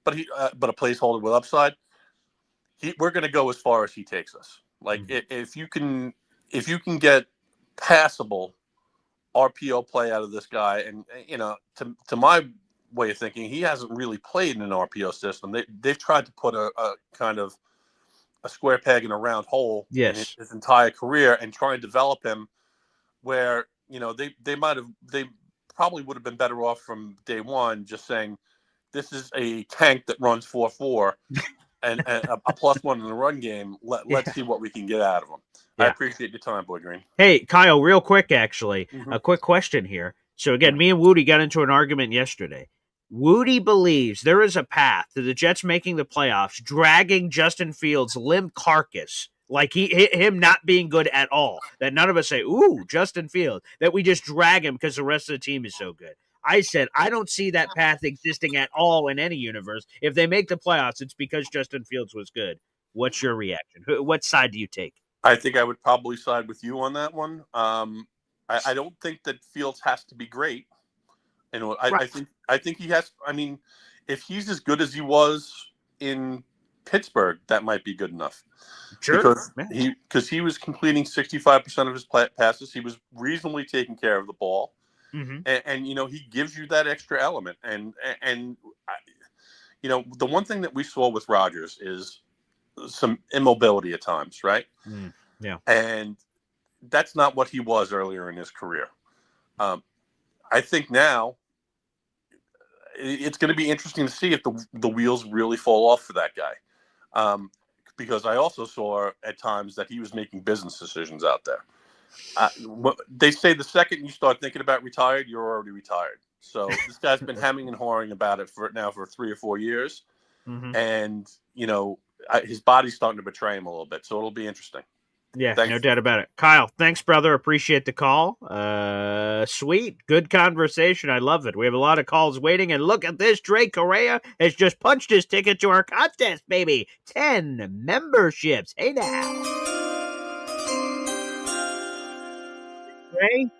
but a placeholder with upside. We're going to go as far as he takes us. Like if you can get passable RPO play out of this guy, and to my way of thinking, he hasn't really played in an RPO system. They've tried to put a kind of a square peg in a round hole in his entire career, and try and develop him where they probably would have been better off from day one just saying, this is a tank that runs 4.4 and a +1 in the run game. Let's see what we can get out of him. I appreciate your time, Boy Green. Hey, Kyle, real quick, actually, a quick question here. So again, me and Woody got into an argument yesterday. Woody believes there is a path to the Jets making the playoffs, dragging Justin Fields' limp carcass, like him not being good at all. That none of us say, ooh, Justin Fields, that we just drag him because the rest of the team is so good. I said, I don't see that path existing at all in any universe. If they make the playoffs, it's because Justin Fields was good. What's your reaction? What side do you take? I think I would probably side with you on that one. I don't think that Fields has to be great. I think he has. I mean, if he's as good as he was in Pittsburgh, that might be good enough. Sure, because he was completing 65% of his passes. He was reasonably taking care of the ball. And he gives you that extra element, and the one thing that we saw with Rodgers is some immobility at times, right? Yeah, and that's not what he was earlier in his career. I think now it's going to be interesting to see if the wheels really fall off for that guy, because I also saw at times that he was making business decisions out there. They say the second you start thinking about retired, you're already retired. So this guy's been hemming and hawing about it for 3 or 4 years. And, his body's starting to betray him a little bit. So it'll be interesting. Yeah, Thanks. no doubt about it. Kyle, thanks, brother. Appreciate the call. Sweet. Good conversation. I love it. We have a lot of calls waiting. And look at this. Drake Correa has just punched his ticket to our contest, baby. 10 memberships. Hey, now. Dre?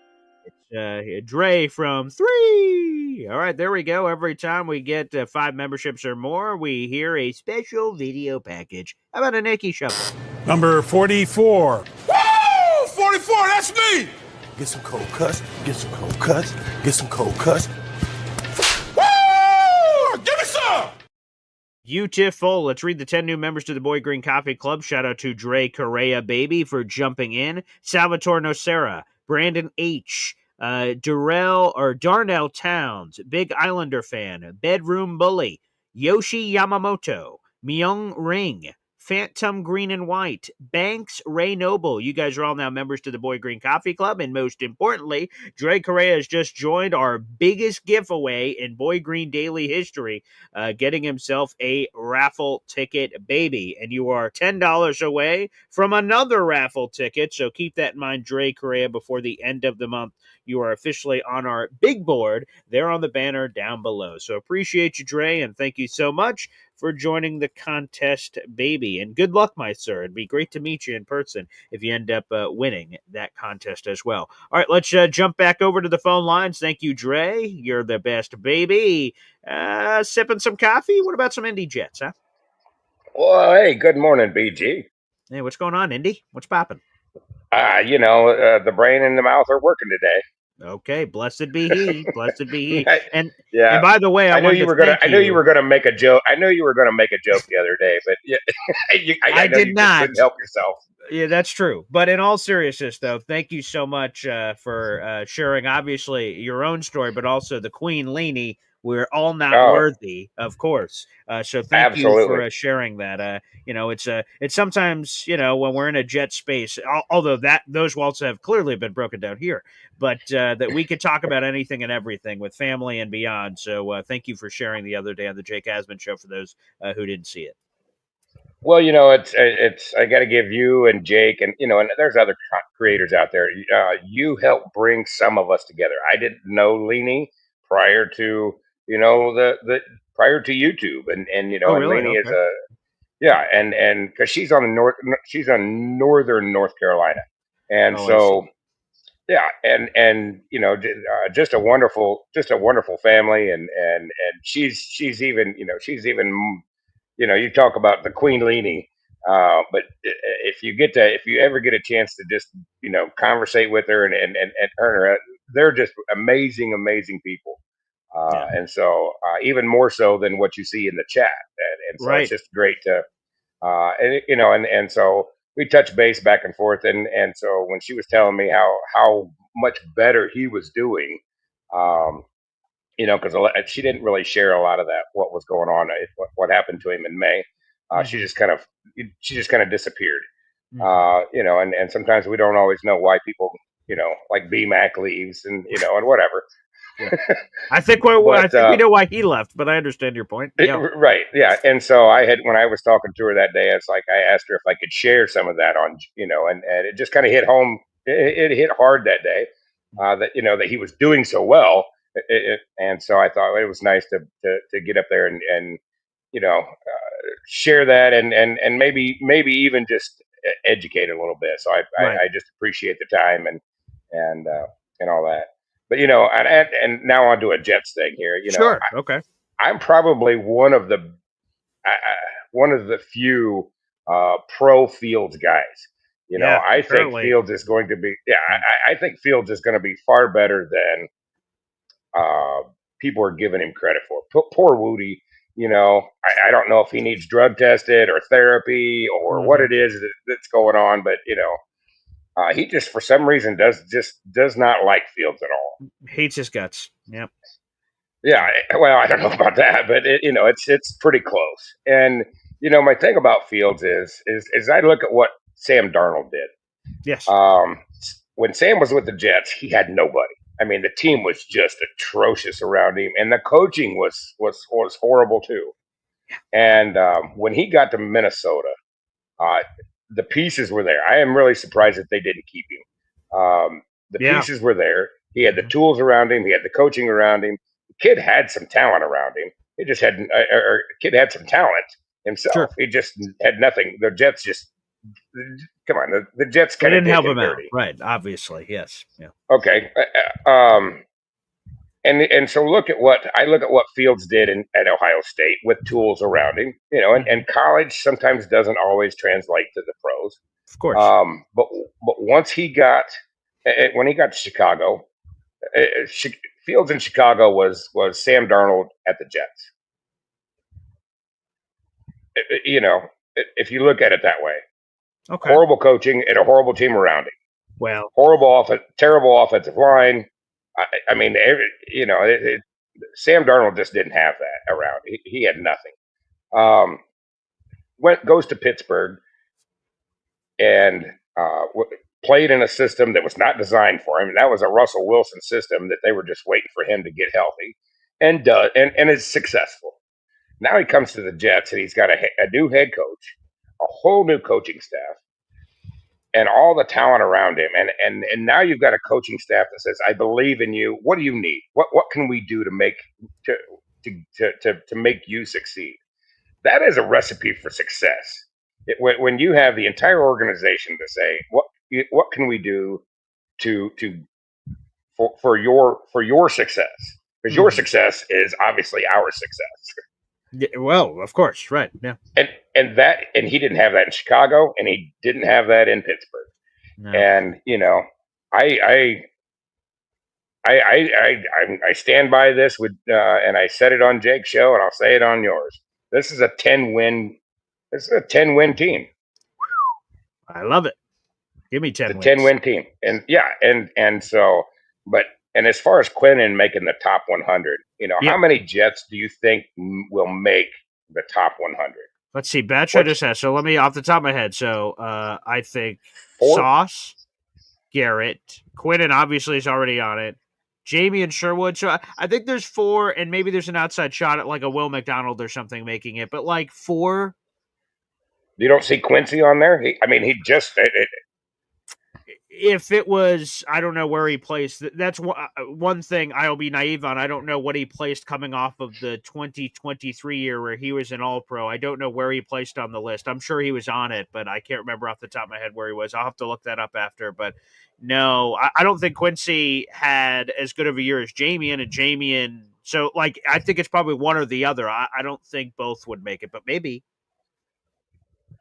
It's Dre from 3. All right, there we go. Every time we get 5 memberships or more, we hear a special video package. How about a Nicky Shuffle? Number 44. Woo! 44, that's me! Get some cold cuts, get some cold cuts, get some cold cuts. Woo! Give me some! Beautiful. Let's read the 10 new members to the Boy Green Coffee Club. Shout out to Dre Correa, baby, for jumping in. Salvatore Nocera, Brandon H., Darnell Towns, Big Islander fan, Bedroom Bully, Yoshi Yamamoto, Myung Ring, Phantom Green and White, Banks Ray Noble. You guys are all now members to the Boy Green Coffee Club, and most importantly, Dre Correa has just joined our biggest giveaway in Boy Green Daily history, getting himself a raffle ticket, baby. And you are $10 away from another raffle ticket, so keep that in mind, Dre Correa, before the end of the month. You are officially on our big board there on the banner down below. So appreciate you, Dre, and thank you so much for joining the contest, baby. And good luck, my sir. It'd be great to meet you in person if you end up winning that contest as well. All right, let's jump back over to the phone lines. Thank you, Dre. You're the best, baby. Sipping some coffee? What about some Indy Jets, huh? Well, hey, good morning, BG. Hey, what's going on, Indy? What's popping? The brain and the mouth are working today. Okay, blessed be he. Blessed be he. And yeah. by the way, I knew wanted you to were gonna. thank I knew you were gonna make a joke. I knew you were gonna make a joke the other day, but yeah, I know did you not. just couldn't help yourself. Yeah, that's true. But in all seriousness, though, thank you so much for sharing, obviously, your own story, but also the Queen Leanie. We're all not worthy, of course. So thank you for sharing that. It's sometimes, when we're in a Jet space, although those walls have clearly been broken down here, but that we could talk about anything and everything with family and beyond. So thank you for sharing the other day on the Jake Asman Show for those who didn't see it. Well, it's. I got to give you and Jake and and there's other creators out there. You helped bring some of us together. I didn't know Leanie prior to the prior to YouTube, and Oh, and really? Leanie is Okay. and because she's on northern North Carolina, and so and just a wonderful family, and she's even you talk about the Queen Leanie, but if you ever get a chance to just conversate with her and her, they're just amazing people. And so even more so than what you see in the chat, and so it's just great to and so we touched base back and forth, and so when she was telling me how much better he was doing, because she didn't really share a lot of that what was going on, what happened to him in May. She just kind of disappeared. And sometimes we don't always know why people, like BMAC leaves and and whatever. Yeah. I think we know why he left, but I understand your point. Yeah. Right. Yeah. And so when I was talking to her that day, it's like I asked her if I could share some of that on, and it just kind of hit home. It hit hard that day, that that he was doing so well, and so I thought it was nice to get up there and share that and maybe even just educate a little bit. So I just appreciate the time and all that. But and now on to a Jets thing here. Sure. Okay. I'm probably one of the few pro Fields guys. I think Fields is going to be. Yeah, I think Fields is going to be far better than people are giving him credit for. Poor Woody. I don't know if he needs drug tested or therapy or what it is that's going on, but he just for some reason does not like Fields at all. Hates his guts. Yep. Yeah, well, I don't know about that, but it's pretty close. And my thing about Fields is I look at what Sam Darnold did. Yes. When Sam was with the Jets, he had nobody. I mean, the team was just atrocious around him, and the coaching was horrible too. And when he got to Minnesota, the pieces were there. I am really surprised that they didn't keep him. The Yeah. pieces were there. He had the tools around him. He had the coaching around him. The kid had some talent around him. He just had, or the kid had some talent himself. Sure. He just had nothing. The Jets just, come on. The Jets They kind of didn't did help him him out, dirty. right? Obviously, yes. Yeah. Okay. And so look at what Fields did at Ohio State with tools around him, and college sometimes doesn't always translate to the pros. Of course. But once when he got to Chicago, Fields in Chicago was Sam Darnold at the Jets. If you look at it that way, Okay. horrible coaching and a horrible team around him. Well, terrible offensive line. I mean, Sam Darnold just didn't have that around. He had nothing. Goes to Pittsburgh and played in a system that was not designed for him. That was a Russell Wilson system that they were just waiting for him to get healthy, and is successful. Now he comes to the Jets and he's got a new head coach, a whole new coaching staff, and all the talent around him. And now you've got a coaching staff that says, "I believe in you. What do you need? What can we do to make you succeed?" That is a recipe for success. When you have the entire organization to say, "What can we do for your success?" Because your success is obviously our success. Yeah, well, of course, right? Yeah. And he didn't have that in Chicago, and he didn't have that in Pittsburgh. No. And I stand by this and I said it on Jake's show, and I'll say it on yours. This is a 10-win. This is a 10-win team. I love it. Give me 10 wins. 10-win team, and as far as Quinnen making the top 100, how many Jets do you think will make the top 100? Let's see. Batcher just has. So let me off the top of my head. So I think 4? Sauce, Garrett, Quinnen obviously is already on it. Jamie and Sherwood. So I think there's 4, and maybe there's an outside shot at like a Will McDonald or something making it, but like 4. You don't see Quincy on there? He just. If it was, I don't know where he placed. That's one thing I'll be naive on. I don't know what he placed coming off of the 2023 year where he was an All-Pro. I don't know where he placed on the list. I'm sure he was on it, but I can't remember off the top of my head where he was. I'll have to look that up after. But no, I don't think Quincy had as good of a year as Jamian and Jamian. So, like, I think it's probably one or the other. I don't think both would make it, but maybe.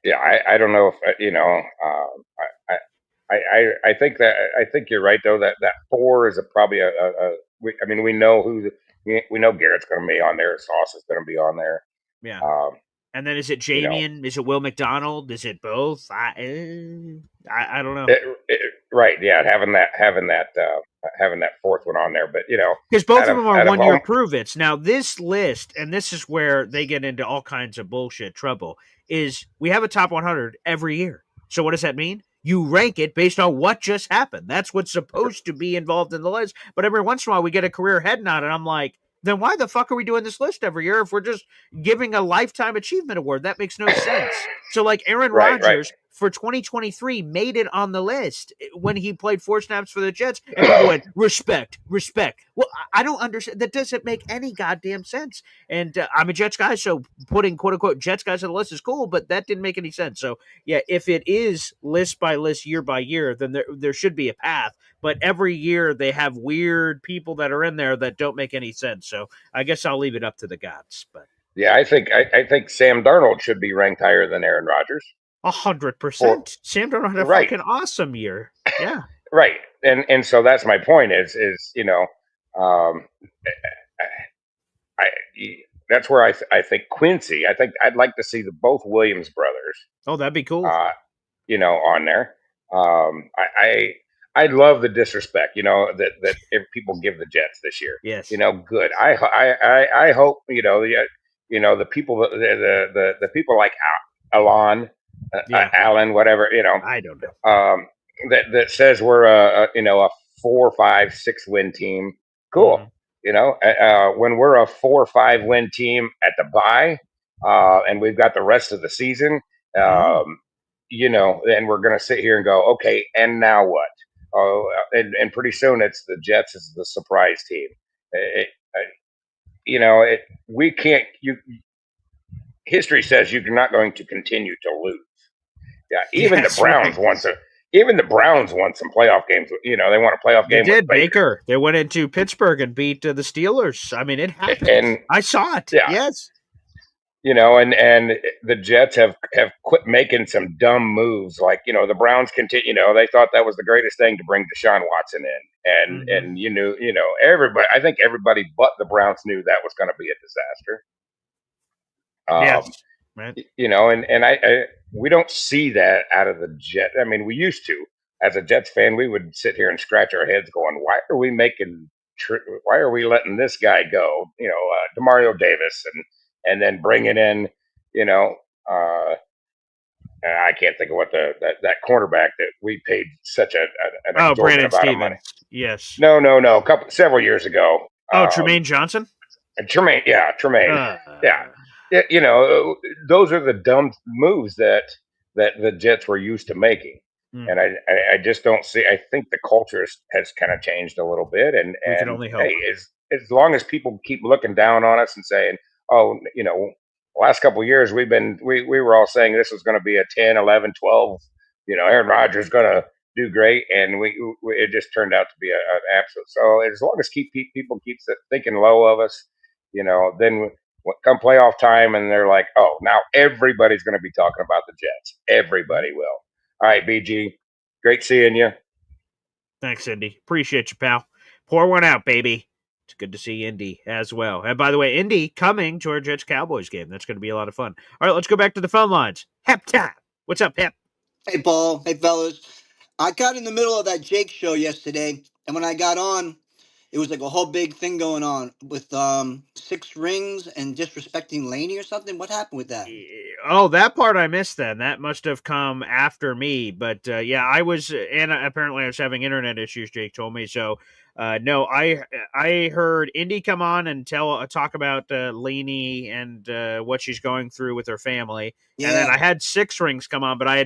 Yeah, I don't know if I think you're right though that 4 is probably we know we know Garrett's going to be on there. Sauce is going to be on there. Yeah. And then is it Jamian? Is it Will McDonald? Is it both? I don't know. Right? Yeah, having that 4th one on there, but because both of them are 1-year prove-its. Now this list, and this is where they get into all kinds of bullshit trouble, is we have a top 100 every year. So what does that mean? You rank it based on what just happened. That's what's supposed to be involved in the list. But every once in a while we get a career head nod, and I'm like, then why the fuck are we doing this list every year if we're just giving a lifetime achievement award? That makes no sense. So like Aaron Rodgers for 2023 made it on the list when he played 4 snaps for the Jets, and people went, respect. Well, I don't understand. That doesn't make any goddamn sense. And I'm a Jets guy, so putting quote-unquote Jets guys on the list is cool, but that didn't make any sense. So yeah, if it is list by list, year by year, then there should be a path. But every year they have weird people that are in there that don't make any sense. So I guess I'll leave it up to the gods. But yeah, I think Sam Darnold should be ranked higher than Aaron Rodgers. 100%. Sam Darnold had a fucking awesome year. Yeah. Right. And so that's my point is that's where I think Quincy. I think I'd like to see both Williams brothers. Oh, that'd be cool. On there. I love the disrespect, that people give the Jets this year. Yes. Good. I hope the people the people like Alon, Allen, whatever, I don't know. That says we're a 4, 5, 6 win team. Cool. When we're a 4 or 5 win team at the bye, and we've got the rest of the season, and we're going to sit here and go, okay, and now what? Oh, and pretty soon it's the Jets is the surprise team. We can't. History says you're not going to continue to lose. Yeah, even the Yes, right. Browns won some. Even the Browns won some playoff games. They won a playoff They game with did, Baker. They went into Pittsburgh and beat the Steelers. I mean, it happened. and I saw it. yeah, Yes. and the Jets have quit making some dumb moves. Like the Browns continue. They thought that was the greatest thing to bring Deshaun Watson in, and everybody. I think everybody but the Browns knew that was going to be a disaster. Yes. Right. And we don't see that out of the Jet. I mean, we used to. As a Jets fan, we would sit here and scratch our heads, going, "Why are we why are we letting this guy go?" Demario Davis, and then bringing in, I can't think of what that cornerback that we paid such an exorbitant Brandon amount of money. Stevens. Yes. No, several years ago. Tremaine Johnson. Tremaine, yeah. Those are the dumb moves that the Jets were used to making, and I just don't see. I think the culture has kind of changed a little bit, and We can only hope. hey, as long as people keep looking down on us and saying, oh, last couple of years we were all saying this was going to be a 10, 11, 12. Aaron Rodgers going to do great, and it just turned out to be an absolute. So as long as people keep thinking low of us, then come playoff time, and they're like, oh, now everybody's going to be talking about the Jets. Everybody will. All right, BG, great seeing you. Thanks, Indy. Appreciate you, pal. Pour one out, baby. It's good to see Indy as well. And by the way, Indy coming to our Jets Cowboys game. That's going to be a lot of fun. All right, let's go back to the phone lines. Hep time. What's up, Hep? Hey, Paul. Hey, fellas. I got in the middle of that Jake show yesterday, and when I got on, it was like a whole big thing going on with 6 rings and disrespecting Laney or something. What happened with that? Oh, that part I missed then. That must have come after me. But yeah, I was, and apparently I was having internet issues, Jake told me. So no, I heard Indy come on and talk about Laney and what she's going through with her family. Yeah. And then I had 6 rings come on, but I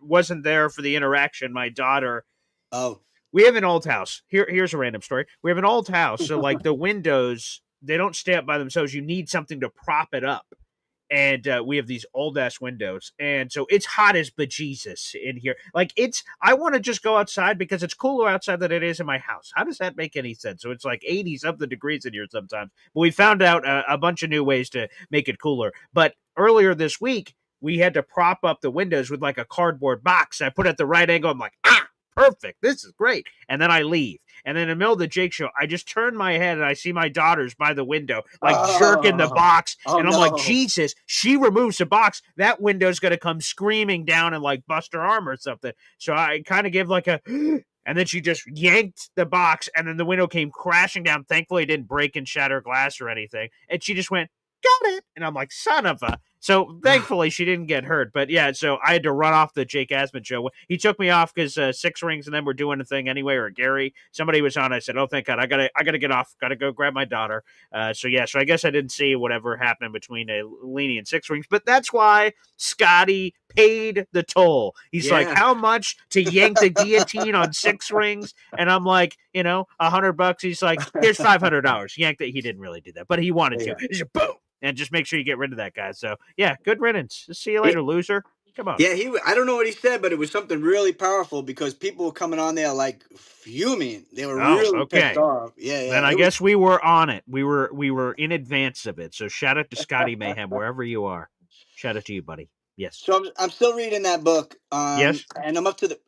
wasn't there for the interaction. My daughter. Oh. We have an old house. Here's a random story. We have an old house, so like the windows, they don't stay up by themselves. You need something to prop it up. And we have these old ass windows, and so it's hot as bejesus in here. Like I want to just go outside because it's cooler outside than it is in my house. How does that make any sense? So it's like 80 something degrees in here sometimes. But we found out a bunch of new ways to make it cooler. But earlier this week, we had to prop up the windows with like a cardboard box. I put it at the right angle. I'm like, perfect. This is great. And then I leave. And then in the middle of the Jake show, I just turn my head and I see my daughters by the window, like jerking the box. And I'm like, Jesus, she removes the box. That window's going to come screaming down and like bust her arm or something. So I kind of gave like a, and then she just yanked the box and then the window came crashing down. Thankfully, it didn't break and shatter glass or anything. And she just went, got it. And I'm like, son of a. So thankfully she didn't get hurt. But yeah, so I had to run off the Jake Asman show. He took me off because 6 rings and then we're doing a thing anyway. Or Gary, somebody was on. I said, oh, thank God. I gotta get off. Gotta go grab my daughter. So yeah, so I guess I didn't see whatever happened between Laney and 6 rings. But that's why Scotty paid the toll. He's like, how much to yank the guillotine on 6 rings? And I'm like, $100. He's like, here's $500. Yanked it. He didn't really do that, but he wanted to. He's like, boom. And just make sure you get rid of that guy. So, yeah, good riddance. See you later, loser. Come on. Yeah, I don't know what he said, but it was something really powerful because people were coming on there like fuming. They were really pissed off. Yeah. Then I guess we were on it. We were in advance of it. So shout out to Scotty Mayhem, wherever you are. Shout out to you, buddy. Yes. So I'm still reading that book. Yes. And I'm up to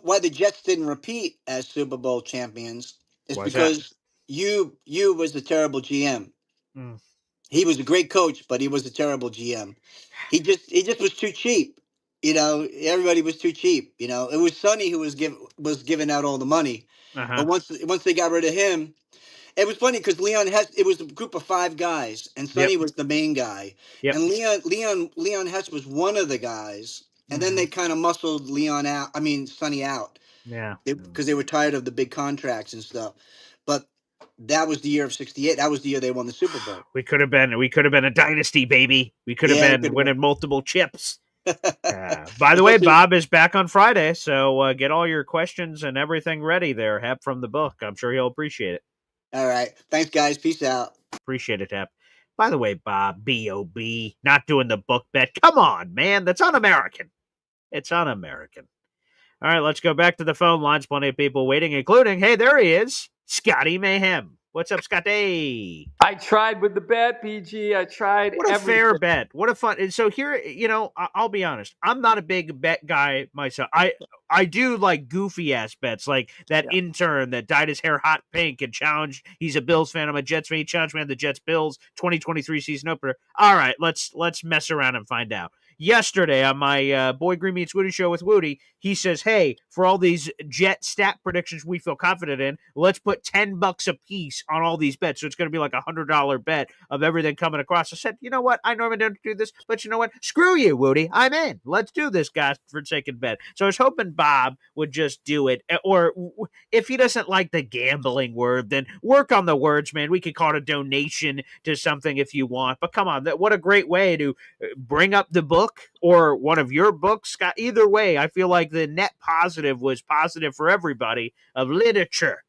why the Jets didn't repeat as Super Bowl champions is because you was the terrible GM. He was a great coach, but he was a terrible GM. He just was too cheap. Everybody was too cheap. It was Sonny who was giving out all the money. But once they got rid of him, it was funny because it was a group of 5 guys, and Sonny was the main guy. Yep. And Leon Hess was one of the guys, and then they kind of muscled Sonny out. Yeah, because they were tired of the big contracts and stuff. But that was the year of '68. That was the year they won the Super Bowl. We could have been a dynasty, baby. We could have been winning multiple chips. By the way, Bob is back on Friday, so get all your questions and everything ready there, Hep, from the book. I'm sure he'll appreciate it. All right. Thanks, guys. Peace out. Appreciate it, Hep. By the way, Bob, B.O.B., not doing the book bet. Come on, man. That's un-American. It's un-American. All right, let's go back to the phone lines. Plenty of people waiting, including, hey, there he is, Scotty Mayhem. What's up, Scotty? I tried with the bet, PG. I tried What a everything. fair bet. What a fun. And so here, I'll be honest. I'm not a big bet guy myself. I do like goofy ass bets, like that intern that dyed his hair hot pink and challenged. He's a Bills fan. I'm a Jets fan. He challenged me on the Jets Bills 2023 season opener. All right, let's mess around and find out. Yesterday on my Boy Green Meets Woody show with Woody, he says, hey, for all these Jet stat predictions we feel confident in, let's put $10 a piece on all these bets. So it's going to be like $100 bet of everything coming across. I said, you know what? I normally don't do this, but you know what? Screw you, Woody. I'm in. Let's do this, guys, for forsaken bet. So I was hoping Bob would just do it. Or if he doesn't like the gambling word, then work on the words, man. We could call it a donation to something if you want. But come on, what a great way to bring up the book or one of your books, Scott. Either way, I feel like the net positive was positive for everybody of literature.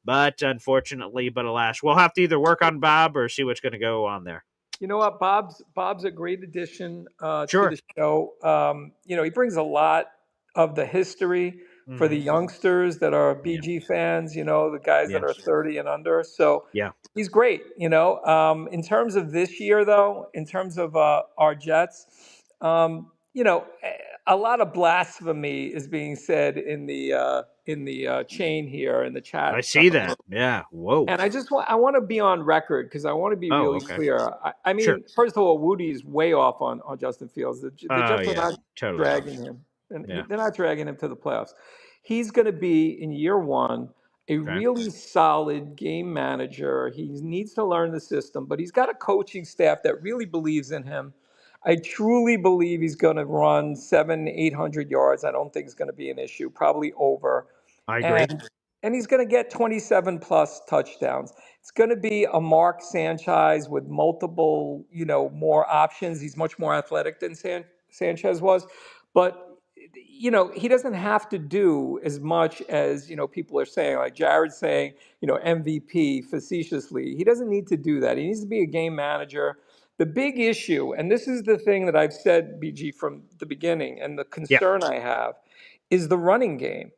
But unfortunately, but alas, we'll have to either work on Bob or see what's going to go on there. You know what? Bob's a great addition to Sure. the show. He brings a lot of the history for the youngsters that are BG fans, the guys that are 30 and under. So he's great, In terms of this year, though, in terms of our Jets, a lot of blasphemy is being said in the chain here in the chat. I see that. Yeah. Whoa. And I want to be on record because I want to be really clear. I mean, first of all, Woody's way off on Justin Fields. The Jets are not dragging him, and they're not dragging him to the playoffs. He's going to be in year one a really solid game manager. He needs to learn the system, but he's got a coaching staff that really believes in him. I truly believe he's going to run 700-800 yards. I don't think it's going to be an issue. Probably over. I agree. And he's going to get 27 plus touchdowns. It's going to be a Mark Sanchez with multiple, more options. He's much more athletic than Sanchez was, but he doesn't have to do as much as, people are saying, like Jared's saying, MVP facetiously. He doesn't need to do that. He needs to be a game manager. The big issue, and this is the thing that I've said, BG, from the beginning, and the concern I have, is the running game.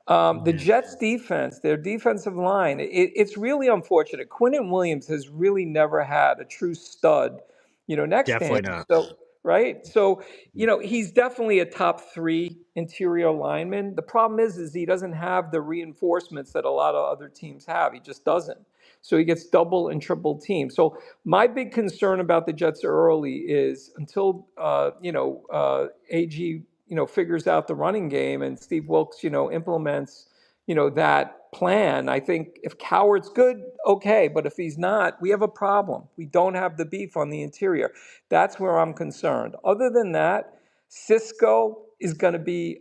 The Jets defense, their defensive line, it's really unfortunate. Quinnen Williams has really never had a true stud, next to him. Not. So, right? So, he's definitely a top 3 interior lineman. The problem is he doesn't have the reinforcements that a lot of other teams have. He just doesn't. So he gets double and triple teamed. So my big concern about the Jets early is until, AG figures out the running game and Steve Wilkes, implements, that plan. I think if Coward's good, okay. But if he's not, we have a problem. We don't have the beef on the interior. That's where I'm concerned. Other than that, Cisco is going to be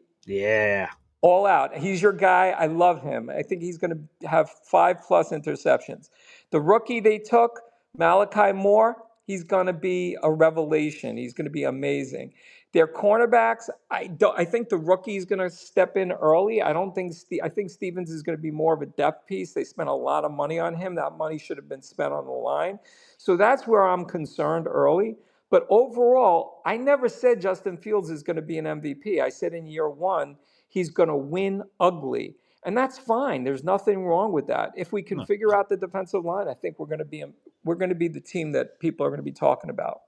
all out. He's your guy. I love him. I think he's going to have 5+ interceptions. The rookie they took, Malachi Moore, he's going to be a revelation. He's going to be amazing. Their cornerbacks, I think the rookie is going to step in early. I think Stevens is going to be more of a depth piece. They spent a lot of money on him. That money should have been spent on the line. So that's where I'm concerned early. But overall, I never said Justin Fields is going to be an MVP. I said in year one, he's going to win ugly. And that's fine. There's nothing wrong with that. If we can figure out the defensive line, I think we're going to be the team that people are going to be talking about.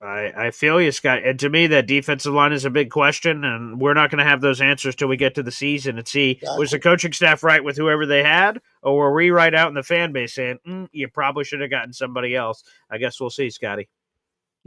I feel you, Scott. And to me, that defensive line is a big question, and we're not going to have those answers till we get to the season and see, was the coaching staff right with whoever they had, or were we right out in the fan base saying, you probably should have gotten somebody else? I guess we'll see, Scotty.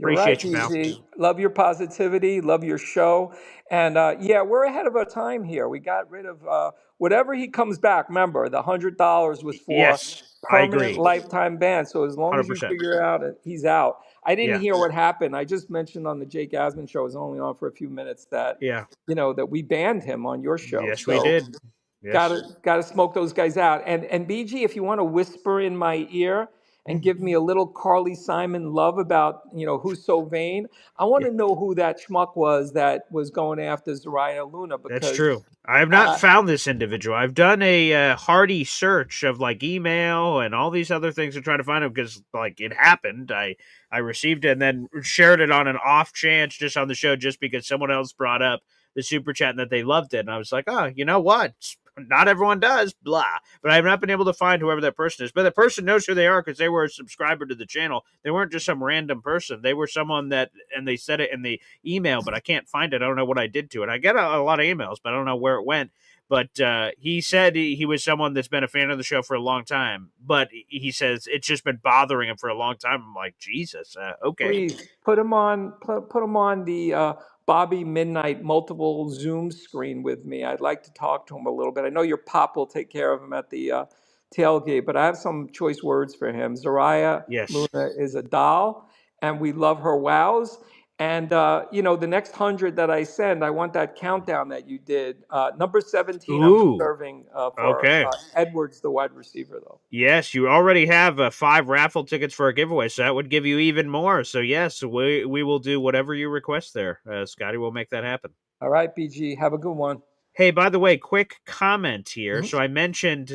Appreciate you, pal. Love your positivity. Love your show. And we're ahead of our time here. We got rid of whatever he comes back. Remember, the $100 was for permanent lifetime ban. So as long 100%. As you figure out he's out. I didn't hear what happened. I just mentioned on the Jake Asman show, it was only on for a few minutes, that that we banned him on your show. Yes, so we did. Yes. Gotta smoke those guys out. And BG, if you want to whisper in my ear, and give me a little Carly Simon love about, who's so vain. I want to know who that schmuck was that was going after Zariah Luna, That's because true. I have not found this individual. I've done a hearty search of like email and all these other things to try to find him because like it happened. I received it and then shared it on an off chance just on the show just because someone else brought up the super chat and that they loved it. And I was like, oh, you know what? Not everyone does, blah. But I've not been able to find whoever that person is. But the person knows who they are because they were a subscriber to the channel. They weren't just some random person. They were someone that, and they said it in the email, but I can't find it. I don't know what I did to it. I get a lot of emails, but I don't know where it went. But he said he was someone that's been a fan of the show for a long time. But he says it's just been bothering him for a long time. I'm like, Jesus, okay. Please put him on the Bobby Midnight multiple Zoom screen with me. I'd like to talk to him a little bit. I know your pop will take care of him at the tailgate, but I have some choice words for him. Zariah Luna is a doll, and we love her wows. And, the next 100 that I send, I want that countdown that you did. Number 17, I'm reserving for Edwards, the wide receiver, though. Yes, you already have 5 raffle tickets for a giveaway, so that would give you even more. So, yes, we will do whatever you request there. Scotty will make that happen. All right, BG, have a good one. Hey, by the way, quick comment here. So I mentioned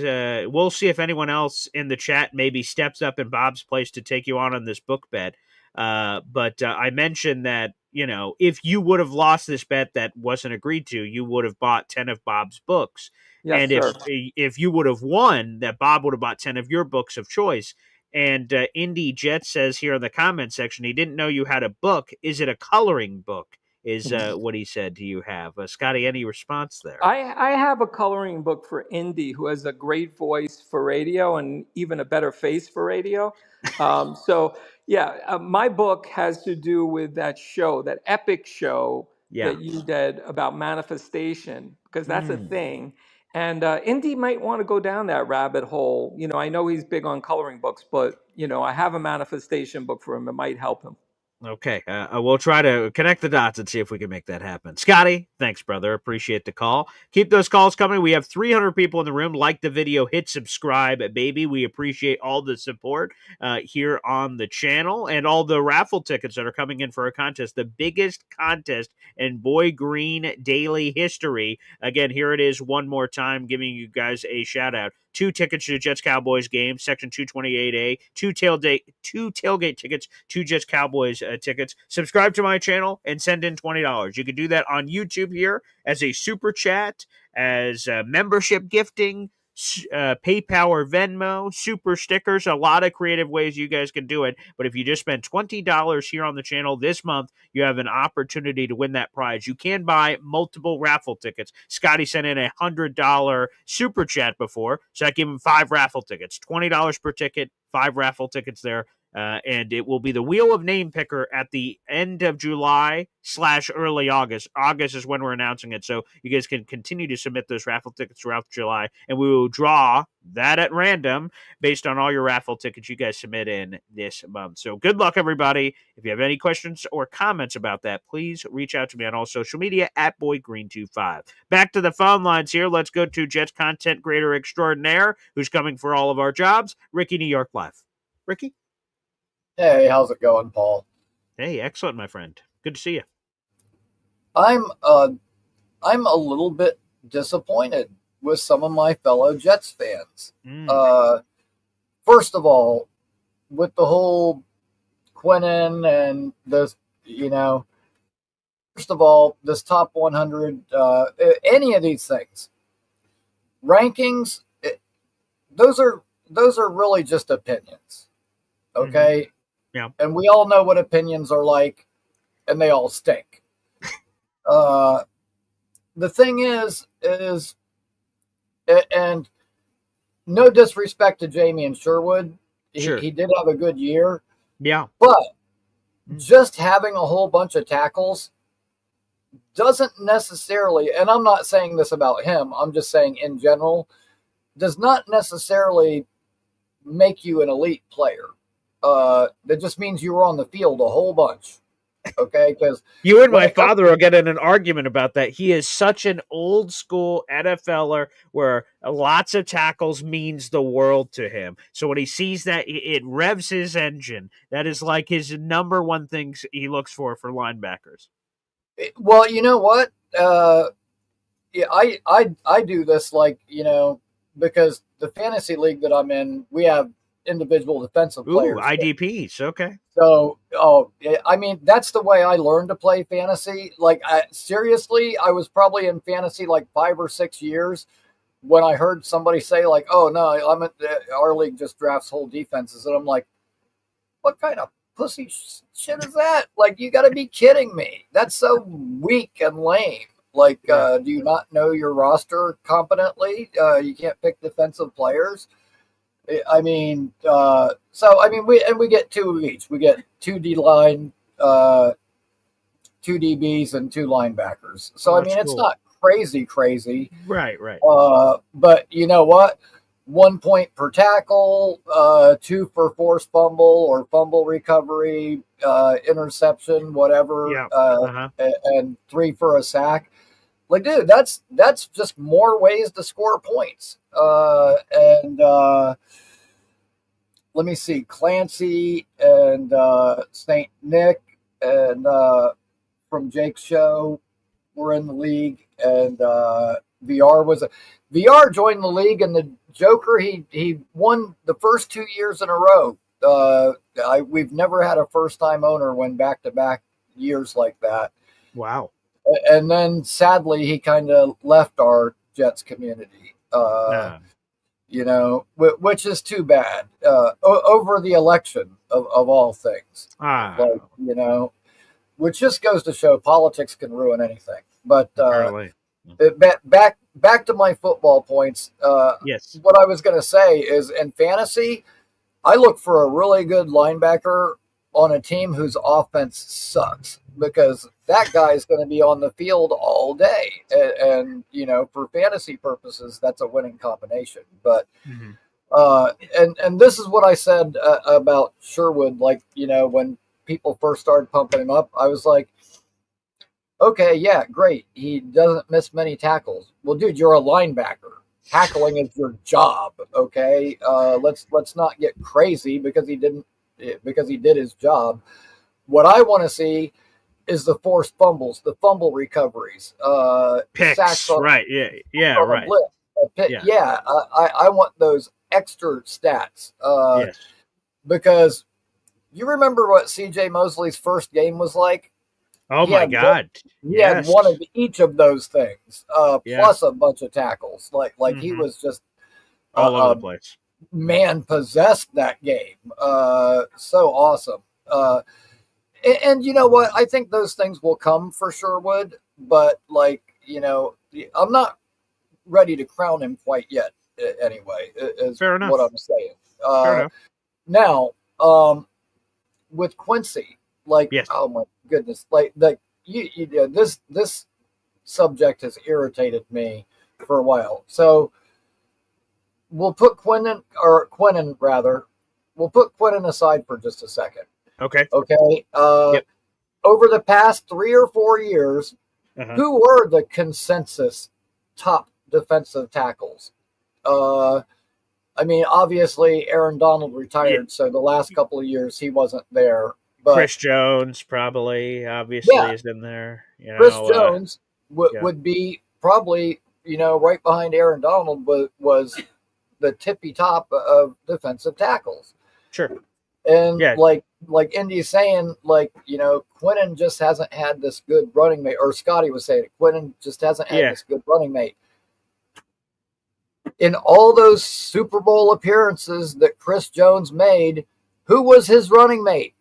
we'll see if anyone else in the chat maybe steps up in Bob's place to take you on this book bet. But I mentioned that, if you would have lost this bet that wasn't agreed to, you would have bought 10 of Bob's books. Yes, and sir. if you would have won, that Bob would have bought 10 of your books of choice. And Indy Jet says here in the comment section, he didn't know you had a book. Is it a coloring book? Is what he said. Do you have? Scotty, any response there? I have a coloring book for Indy, who has a great voice for radio and even a better face for radio. My book has to do with that show, that epic show that you did about manifestation, because that's a thing. And Indy might want to go down that rabbit hole. I know he's big on coloring books, but, I have a manifestation book for him. It might help him. Okay, we'll try to connect the dots and see if we can make that happen. Scotty, thanks, brother. Appreciate the call. Keep those calls coming. We have 300 people in the room. Like the video, hit subscribe, baby. We appreciate all the support here on the channel and all the raffle tickets that are coming in for our contest. The biggest contest in Boy Green Daily history. Again, here it is one more time, giving you guys a shout out. 2 tickets to the Jets Cowboys game, section 228A, 2 tailgate tickets, 2 Jets Cowboys tickets. Subscribe to my channel and send in $20. You can do that on YouTube here as a super chat, as membership gifting, PayPal or Venmo, super stickers, a lot of creative ways you guys can do it. But if you just spend $20 here on the channel this month, you have an opportunity to win that prize. You can buy multiple raffle tickets. Scotty sent in $100 super chat before, so I gave him 5 raffle tickets, $20 per ticket, 5 raffle tickets there. And it will be the Wheel of Name Picker at the end of July / early August. August is when we're announcing it, so you guys can continue to submit those raffle tickets throughout July, and we will draw that at random based on all your raffle tickets you guys submit in this month. So good luck, everybody. If you have any questions or comments about that, please reach out to me on all social media at BoyGreen25. Back to the phone lines here. Let's go to Jets content creator extraordinaire, who's coming for all of our jobs, Ricky New York Live. Ricky? Hey, how's it going, Paul? Hey, excellent, my friend. Good to see you. I'm a little bit disappointed with some of my fellow Jets fans. First of all, with the whole Quinnen and this, first of all, this top 100, any of these things, rankings, those are really just opinions. Okay. Yeah. And we all know what opinions are like, and they all stink. The thing is, and no disrespect to Jamie and Sherwood, he did have a good year. Yeah. But just having a whole bunch of tackles doesn't necessarily, and I'm not saying this about him, I'm just saying in general, does not necessarily make you an elite player. That just means you were on the field a whole bunch. Okay, because you and my father will get in an argument about that. He is such an old school NFLer where lots of tackles means the world to him. So when he sees that, it revs his engine. That is like his number one thing he looks for linebackers. Well, you know what? Yeah, I do this like, because the fantasy league that I'm in, we have individual defensive players. IDPs, okay. So, I mean, that's the way I learned to play fantasy. Like, seriously, I was probably in fantasy like 5 or 6 years when I heard somebody say like, "Oh no, our league just drafts whole defenses," and I'm like, "What kind of pussy shit is that? Like, you got to be kidding me! That's so weak and lame." Like, do you not know your roster competently? You can't pick defensive players. I mean, we get 2 of each. We get 2 D line, 2 DBs, and 2 linebackers. So it's not crazy. Right. But you know what? 1 point per tackle, 2 for forced fumble or fumble recovery, interception, whatever, and 3 for a sack. Like, dude, that's just more ways to score points. Let me see, Clancy and St. Nick and from Jake's show were in the league, and VR joined the league, and the Joker he won the first 2 years in a row. We've never had a first time owner win back-to-back years like that. Wow. And then sadly he kind of left our Jets community. Which is too bad. Over the election of all things. Which just goes to show politics can ruin anything. But back to my football points. Yes. What I was going to say is, in fantasy, I look for a really good linebacker on a team whose offense sucks, because that guy is going to be on the field all day. And for fantasy purposes, that's a winning combination. But, and this is what I said about Sherwood. Like, when people first started pumping him up, I was like, okay, yeah, great. He doesn't miss many tackles. Well, dude, you're a linebacker. Tackling is your job. Okay. Let's not get crazy because he did his job. What I want to see is the forced fumbles, the fumble recoveries, picks, sacks right? Yeah, right. I want those extra stats. Yes. Because you remember what C.J.Mosley's first game was like? Oh my God! He had one of each of those things, plus a bunch of tackles. Like he was just all over the place. Man possessed that game. So awesome. And you know what? I think those things will come for Sherwood, but I'm not ready to crown him quite yet. Anyway, is Fair enough. What I'm saying. Fair enough. Now, with Quincy, oh my goodness, this subject has irritated me for a while. So we'll put Quinnen aside for just a second. Okay. Over the past 3 or 4 years, who were the consensus top defensive tackles? Obviously Aaron Donald retired, so the last couple of years he wasn't there. But Chris Jones probably is in there. Chris Jones would be probably right behind Aaron Donald, was the tippy top of defensive tackles. Sure. And like Indy's saying, Quinnen just hasn't had this good running mate, or Scotty was saying it, Quinnen just hasn't had this good running mate. In all those Super Bowl appearances that Chris Jones made, who was his running mate?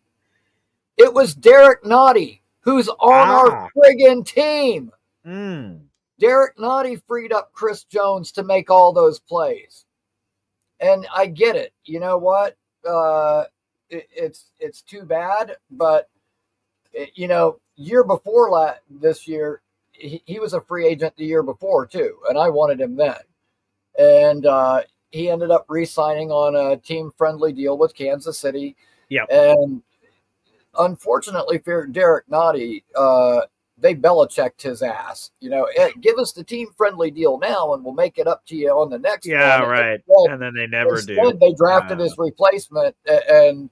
It was Derek Nottie, who's on our friggin' team. Derek Nottie freed up Chris Jones to make all those plays. And I get it. You know what? It's too bad, but year before this year, he was a free agent the year before too, and I wanted him then. And he ended up re-signing on a team-friendly deal with Kansas City. Yeah. And unfortunately for Derek Nottie, they Belichicked his ass. Hey, give us the team-friendly deal now, and we'll make it up to you on the next Yeah, one. right. And then they never do. Instead, they drafted his replacement and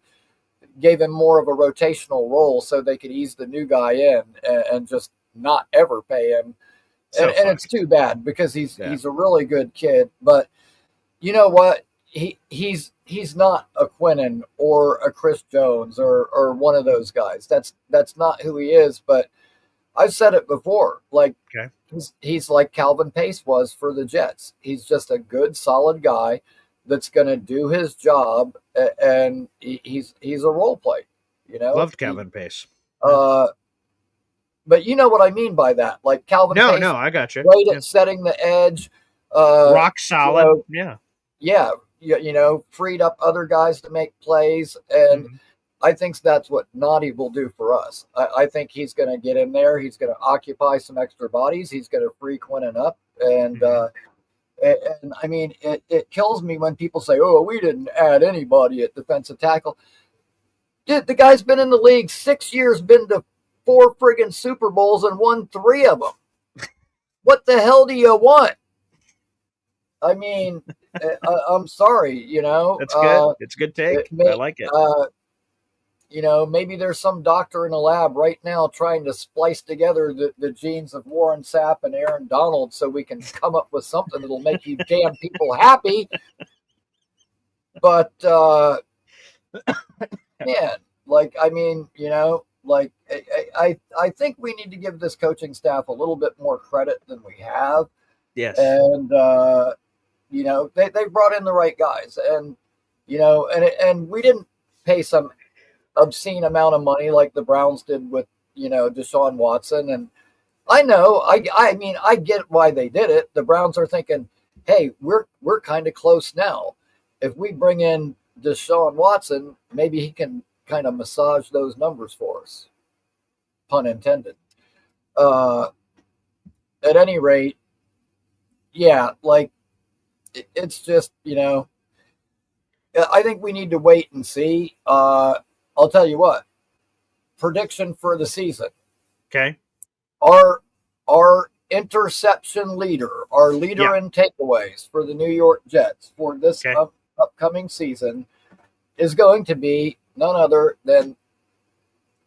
gave him more of a rotational role so they could ease the new guy in and just not ever pay him. And it's too bad because he's a really good kid. But you know what? He's not a Quinnen or a Chris Jones or one of those guys. That's not who he is. But I've said it before. Like he's like Calvin Pace was for the Jets. He's just a good, solid guy that's going to do his job, and he's a role play. Loved Calvin Pace. But you know what I mean by that. Like Calvin Pace. No, I got you. Great at setting the edge. Rock solid. Yeah. Freed up other guys to make plays. And I think that's what Nottie will do for us. I think he's going to get in there. He's going to occupy some extra bodies. He's going to free Quinnen up. And I mean, it kills me when people say, oh, we didn't add anybody at defensive tackle. Dude, the guy's been in the league 6 years, been to 4 friggin' Super Bowls and won 3 of them. What the hell do you want? I mean, I'm sorry, That's good. It's a good take. I like it. Maybe there's some doctor in a lab right now trying to splice together the genes of Warren Sapp and Aaron Donald so we can come up with something that'll make you damn people happy. But, man, like, I mean, like, I think we need to give this coaching staff a little bit more credit than we have. Yes. And, they brought in the right guys. And, and we didn't pay some obscene amount of money like the Browns did with, Deshaun Watson. And I know, I mean, I get why they did it. The Browns are thinking, hey, we're kind of close now. If we bring in Deshaun Watson, maybe he can kind of massage those numbers for us. Pun intended. At any rate, yeah, like it's just, I think we need to wait and see. I'll tell you what, prediction for the season. Okay. Our interception leader, our leader in takeaways for the New York Jets for this upcoming season is going to be none other than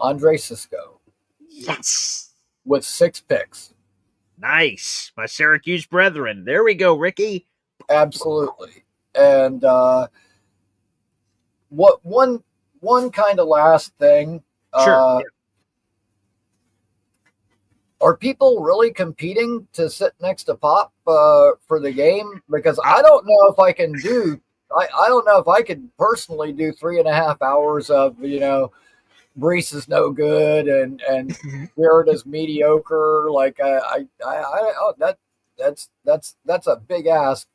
Andre Cisco. Yes. With 6 picks. Nice. My Syracuse brethren. There we go, Ricky. Absolutely. And what one kind of last thing. Sure. Are people really competing to sit next to Pop for the game? Because I don't know if I can do. I don't know if I could personally do 3.5 hours of Brees is no good and Garrett is mediocre. Like that's a big ask.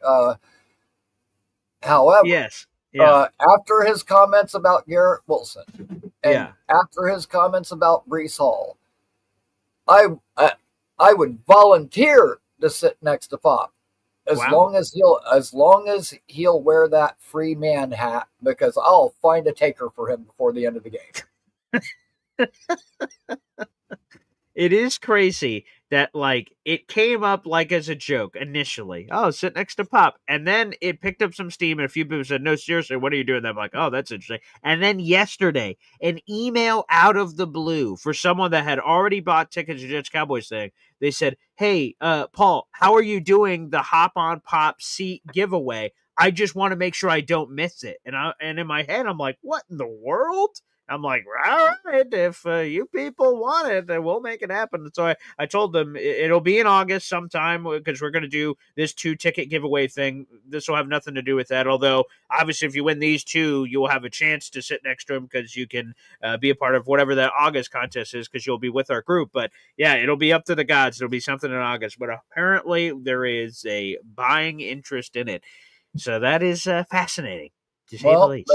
However, yes. After his comments about Garrett Wilson and after his comments about Brees Hall, I would volunteer to sit next to Pop as long as he'll wear that free man hat, because I'll find a taker for him before the end of the game. It is crazy that like it came up like as a joke initially. Oh, sit next to Pop. And then it picked up some steam and a few people said, no, seriously, what are you doing? I'm like, oh, that's interesting. And then yesterday, an email out of the blue for someone that had already bought tickets to Jets Cowboys thing. They said, hey, Paul, how are you doing the Hop on Pop seat giveaway? I just want to make sure I don't miss it. And in my head, I'm like, what in the world? I'm like, all right, if you people want it, then we'll make it happen. So I told them it'll be in August sometime because we're going to do this 2-ticket giveaway thing. This will have nothing to do with that. Although, obviously, if you win these 2, you will have a chance to sit next to them because you can be a part of whatever that August contest is because you'll be with our group. But, yeah, it'll be up to the gods. It'll be something in August. But apparently there is a buying interest in it. So that is fascinating, to say the least.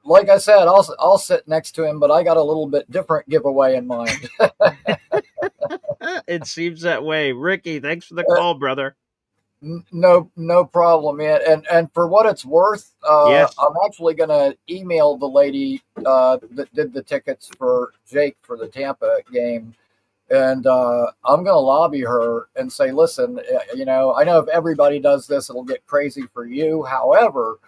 Like I said, I'll sit next to him, but I got a little bit different giveaway in mind. It seems that way. Ricky, thanks for the call, brother. No problem, man. And for what it's worth, Yes. I'm actually going to email the lady that did the tickets for Jake for the Tampa game, and I'm going to lobby her and say, listen, I know if everybody does this, it'll get crazy for you. However,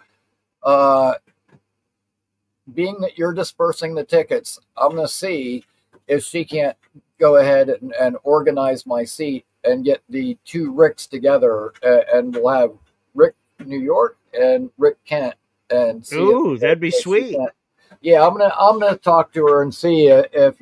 being that you're dispersing the tickets, I'm going to see if she can't go ahead and organize my seat and get the two Ricks together, and we'll have Rick New York and Rick Kent, and see Ooh, that'd be if she sweet. can't. Yeah, I'm gonna talk to her and see if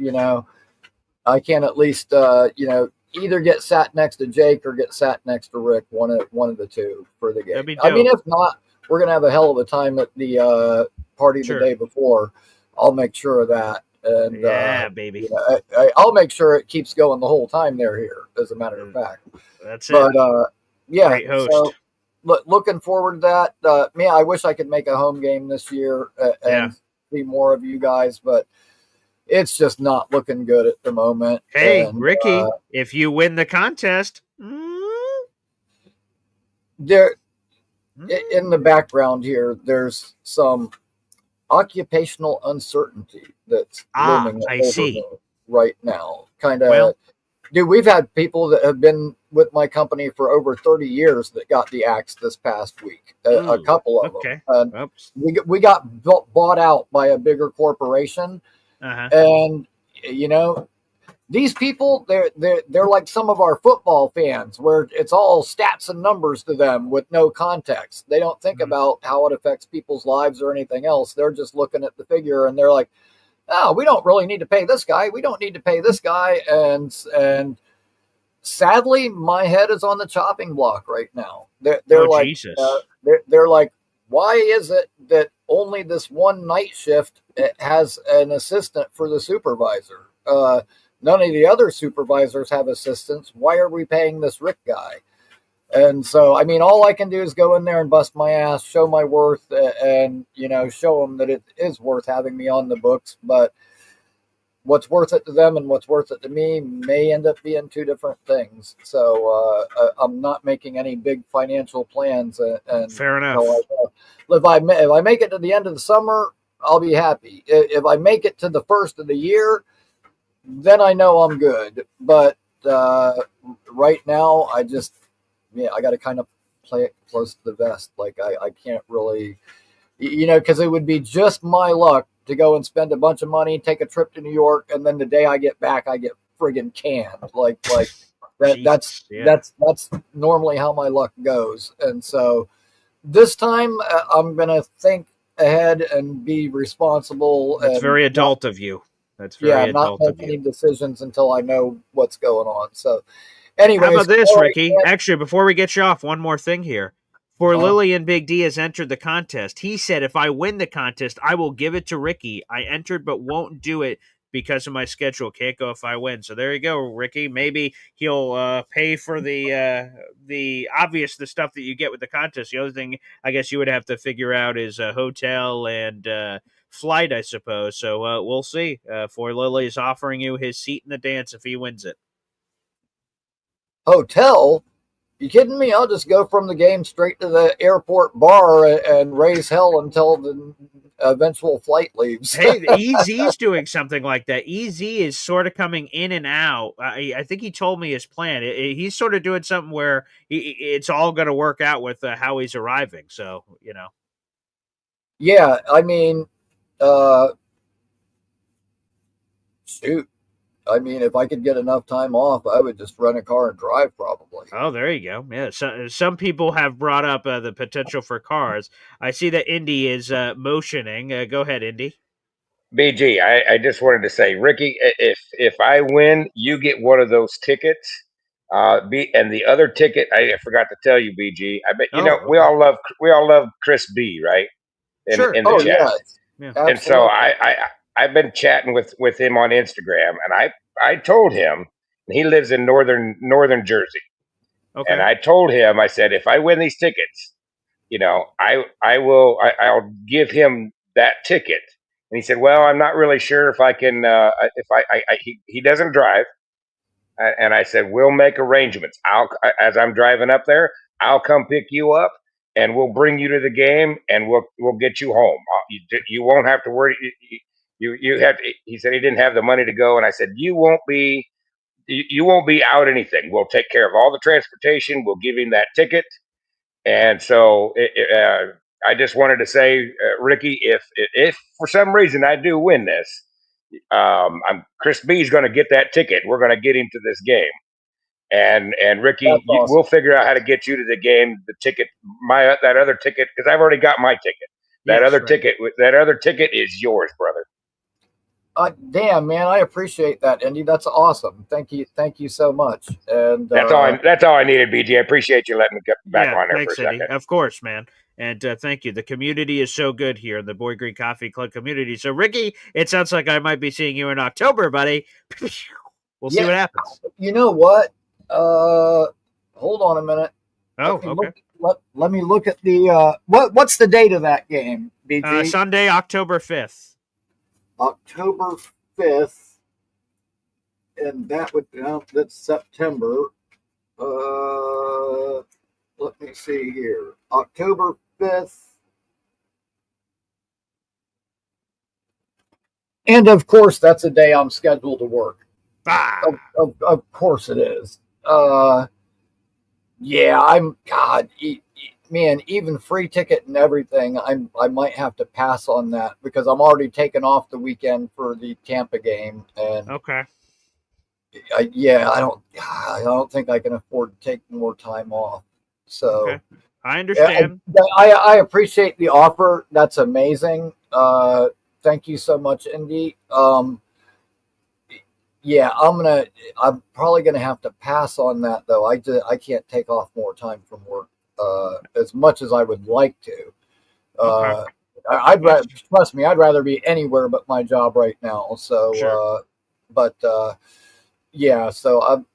I can at least either get sat next to Jake or get sat next to Rick, one of the two for the game. That'd be I mean, dope. if not, we're gonna have a hell of a time at the party Sure. the day before. I'll make sure of that. And Yeah, baby. I'll make sure it keeps going the whole time they're here. As a matter of fact, That's it. but yeah. Great host. So looking forward to that. Man, I wish I could make a home game this year and see more of you guys, but it's just not looking good at the moment. Hey, And Ricky, if you win the contest, there in the background here, there's some occupational uncertainty that's looming I over see. me right now. Kind of, Well, dude, we've had people that have been with my company for over 30 years that got the axe this past week. A couple of them. We got bought out by a bigger corporation, and these people, they're like some of our football fans, where it's all stats and numbers to them with no context. They don't think about how it affects people's lives or anything else. They're just looking at the figure and they're like, "Oh, we don't really need to pay this guy. We don't need to pay this guy." And sadly, my head is on the chopping block right now. They're like, Jesus. they're like, why is it that only this one night shift has an assistant for the supervisor? None of the other supervisors have assistants. Why are we paying this Rick guy? And so, I mean, all I can do is go in there and bust my ass, show my worth, and show them that it is worth having me on the books. But what's worth it to them and what's worth it to me may end up being two different things. So I'm not making any big financial plans. And fair enough. If I make it to the end of the summer, I'll be happy. If I make it to the first of the year, then I know I'm good. But right now, I got to kind of play it close to the vest. Like I can't really, because it would be just my luck to go and spend a bunch of money, take a trip to New York, and then the day I get back, I get friggin' canned. Like that. That's normally how my luck goes. And so this time, I'm gonna think ahead and be responsible. That's very adult of you. That's very adult not of make you. any decisions until I know what's going on. So, anyways, how about this, Ricky? Actually, before we get you off, one more thing here. For Lily and Big D has entered the contest. He said, if I win the contest, I will give it to Ricky. I entered but won't do it because of my schedule. Can't go if I win. So there you go, Ricky. Maybe he'll pay for the obvious, the stuff that you get with the contest. The other thing I guess you would have to figure out is a hotel and flight, I suppose. So we'll see. For Lily is offering you his seat in the dance if he wins it. Hotel? You kidding me? I'll just go from the game straight to the airport bar and raise hell until the eventual flight leaves. Hey, EZ's doing something like that. EZ is sort of coming in and out. I think he told me his plan. He's sort of doing something where it's all going to work out with how he's arriving. So, Yeah, I mean, shoot. I mean, if I could get enough time off, I would just rent a car and drive probably. Oh, there you go. Yeah, some people have brought up the potential for cars. I see that Indy is motioning. Go ahead, Indy. BG, I just wanted to say, Ricky, if I win, you get one of those tickets. And the other ticket, I forgot to tell you, BG. I bet we all love Chris B, right? In the chat. Yeah. And so I've been chatting with him on Instagram, and I told him he lives in northern Jersey. Okay. And I told him, I said, if I win these tickets, I'll give him that ticket. And he said, well, I'm not really sure if I can, he doesn't drive. And I said, we'll make arrangements. As I'm driving up there, I'll come pick you up, and we'll bring you to the game, and we'll get you home. You won't have to worry. You have. He said he didn't have the money to go, and I said you won't be out anything. We'll take care of all the transportation. We'll give him that ticket, and so I just wanted to say, Ricky, if for some reason I do win this, Chris B's going to get that ticket. We're going to get him to this game. And Ricky, awesome. we'll figure out how to get you to the game. The ticket, that other ticket, because I've already got my ticket. That other ticket is yours, brother. Damn, man, I appreciate that, Indy. That's awesome. Thank you so much. And that's all I needed, BG. I appreciate you letting me get back on there thanks, for a second. Indy. Of course, man. And thank you. The community is so good here in the Boy Green Coffee Club community. So, Ricky, it sounds like I might be seeing you in October, buddy. We'll see what happens. You know what? Hold on a minute. Okay. Let me look at the what's the date of that game, BG? Sunday, October 5th. October 5th, and that's September. Let me see here. October 5th. And of course, that's a day I'm scheduled to work. Of course it is. Yeah, man, even free ticket and everything, I might have to pass on that because I'm already taken off the weekend for the Tampa game. And okay. I don't think I can afford to take more time off. So okay. I understand. I appreciate the offer. That's amazing. Thank you so much, Indy. Yeah, I'm probably gonna have to pass on that though. I can't take off more time from work as much as I would like to. Okay. I'd rather, trust me, I'd rather be anywhere but my job right now. So, sure. Yeah, so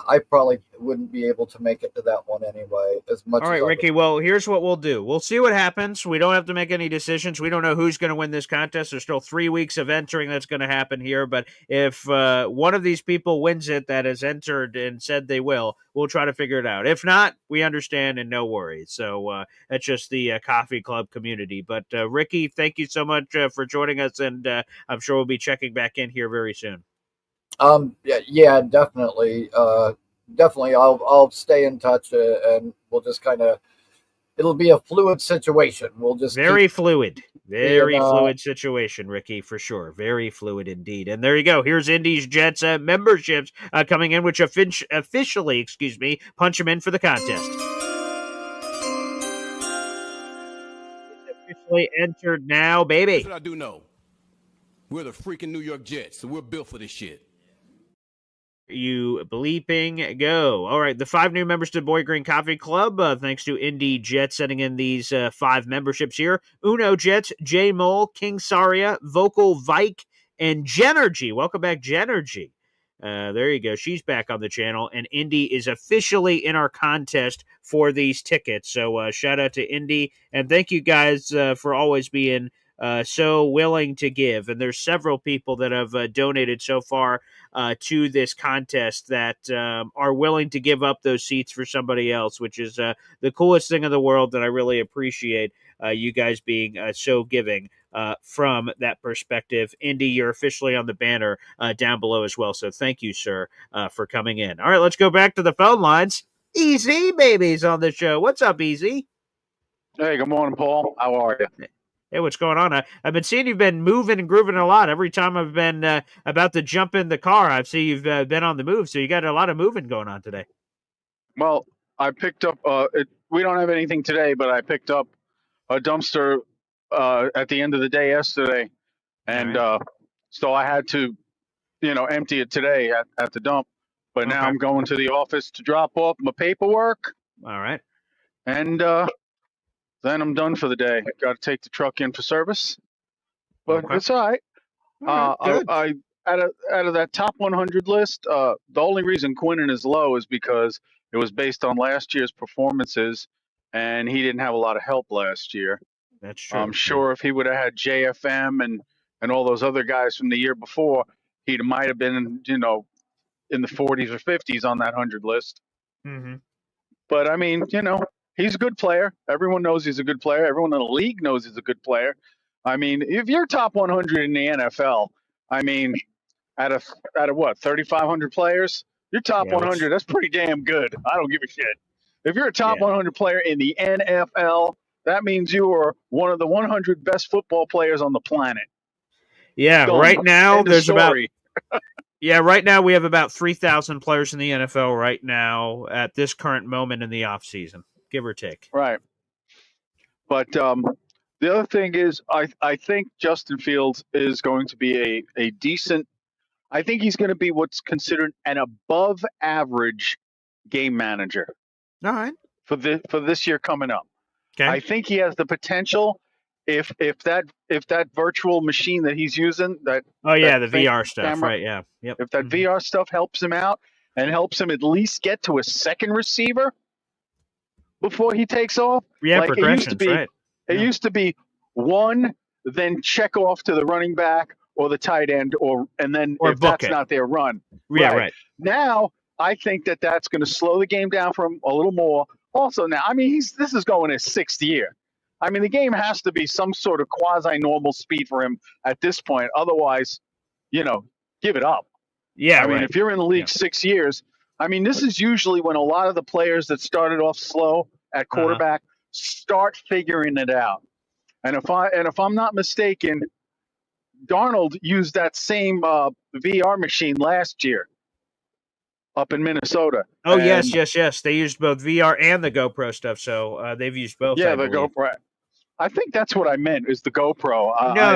I probably wouldn't be able to make it to that one anyway. As much. All right, Ricky. Well, here's what we'll do. We'll see what happens. We don't have to make any decisions. We don't know who's going to win this contest. There's still 3 weeks of entering that's going to happen here. But if one of these people wins it that has entered and said they will, we'll try to figure it out. If not, we understand and no worries. So that's just the coffee club community. But Ricky, thank you so much for joining us, and I'm sure we'll be checking back in here very soon. Yeah, definitely. Definitely. I'll stay in touch and we'll just it'll be a fluid situation. We'll just very fluid situation, Ricky, for sure. Very fluid indeed. And there you go. Here's Indy's Jets memberships coming in, which officially, punch them in for the contest. It's officially entered now, baby. Here's what I do know. We're the freaking New York Jets, so we're built for this shit. You bleeping go. All right, the 5 new members to Boy Green Coffee Club, thanks to Indy Jets sending in these 5 memberships here. Uno Jets, J Mole, King Saria, Vocal Vike, and Genergy. Welcome back, Genergy. There you go. She's back on the channel, and Indy is officially in our contest for these tickets. So shout out to Indy, and thank you guys for always being so willing to give. And there's several people that have donated so far to this contest that are willing to give up those seats for somebody else, which is the coolest thing in the world, that I really appreciate you guys being so giving from that perspective. Indy, you're officially on the banner down below as well, so thank you, sir, for coming in. All right, let's go back to the phone lines. Easy Baby's on the show. What's up, Easy? Hey, good morning, Paul. How are you? Hey, what's going on? I've been seeing you've been moving and grooving a lot. Every time I've been about to jump in the car, I've seen you've been on the move. So you got a lot of moving going on today. Well, I picked up, we don't have anything today, but I picked up a dumpster at the end of the day yesterday. And so I had to, empty it today at the dump. But now I'm going to the office to drop off my paperwork. All right. And then I'm done for the day. Got to take the truck in for service. But it's all right. I out of that top 100 list, the only reason Quinnen is low is because it was based on last year's performances, and he didn't have a lot of help last year. That's true. I'm sure if he would have had JFM and all those other guys from the year before, he might have been, in the 40s or 50s on that 100 list. Mm-hmm. But I mean, he's a good player. Everyone knows he's a good player. Everyone in the league knows he's a good player. I mean, if you're top 100 in the NFL, I mean, out of what, 3,500 players, you're top 100. That's pretty damn good. I don't give a shit. If you're a top 100 player in the NFL, that means you are one of the 100 best football players on the planet. Yeah, Done. right now End of there's story. right now we have about 3,000 players in the NFL right now at this current moment in the offseason, give or take. Right. But the other thing is, I think Justin Fields is going to be a decent. I think he's going to be what's considered an above average game manager. All right. For this year coming up. Okay. I think he has the potential if that virtual machine that he's using, the VR stuff, camera, right? Yeah. Yep. If that VR stuff helps him out and helps him at least get to a second receiver before he takes off. Yeah, like it used to be, right. It used to be one, then check off to the running back or the tight end, and then if that's not their run. Yeah, right. Now, I think that's going to slow the game down for him a little more. Also, now, I mean, this is going his 6th year. I mean, the game has to be some sort of quasi-normal speed for him at this point. Otherwise, give it up. Yeah, I mean, if you're in the league 6 years, I mean, this is usually when a lot of the players that started off slow at quarterback start figuring it out. And if I'm not mistaken, Darnold used that same VR machine last year up in Minnesota. Oh, yes. They used both VR and the GoPro stuff, so they've used both. Yeah, the GoPro. I think that's what I meant is the GoPro.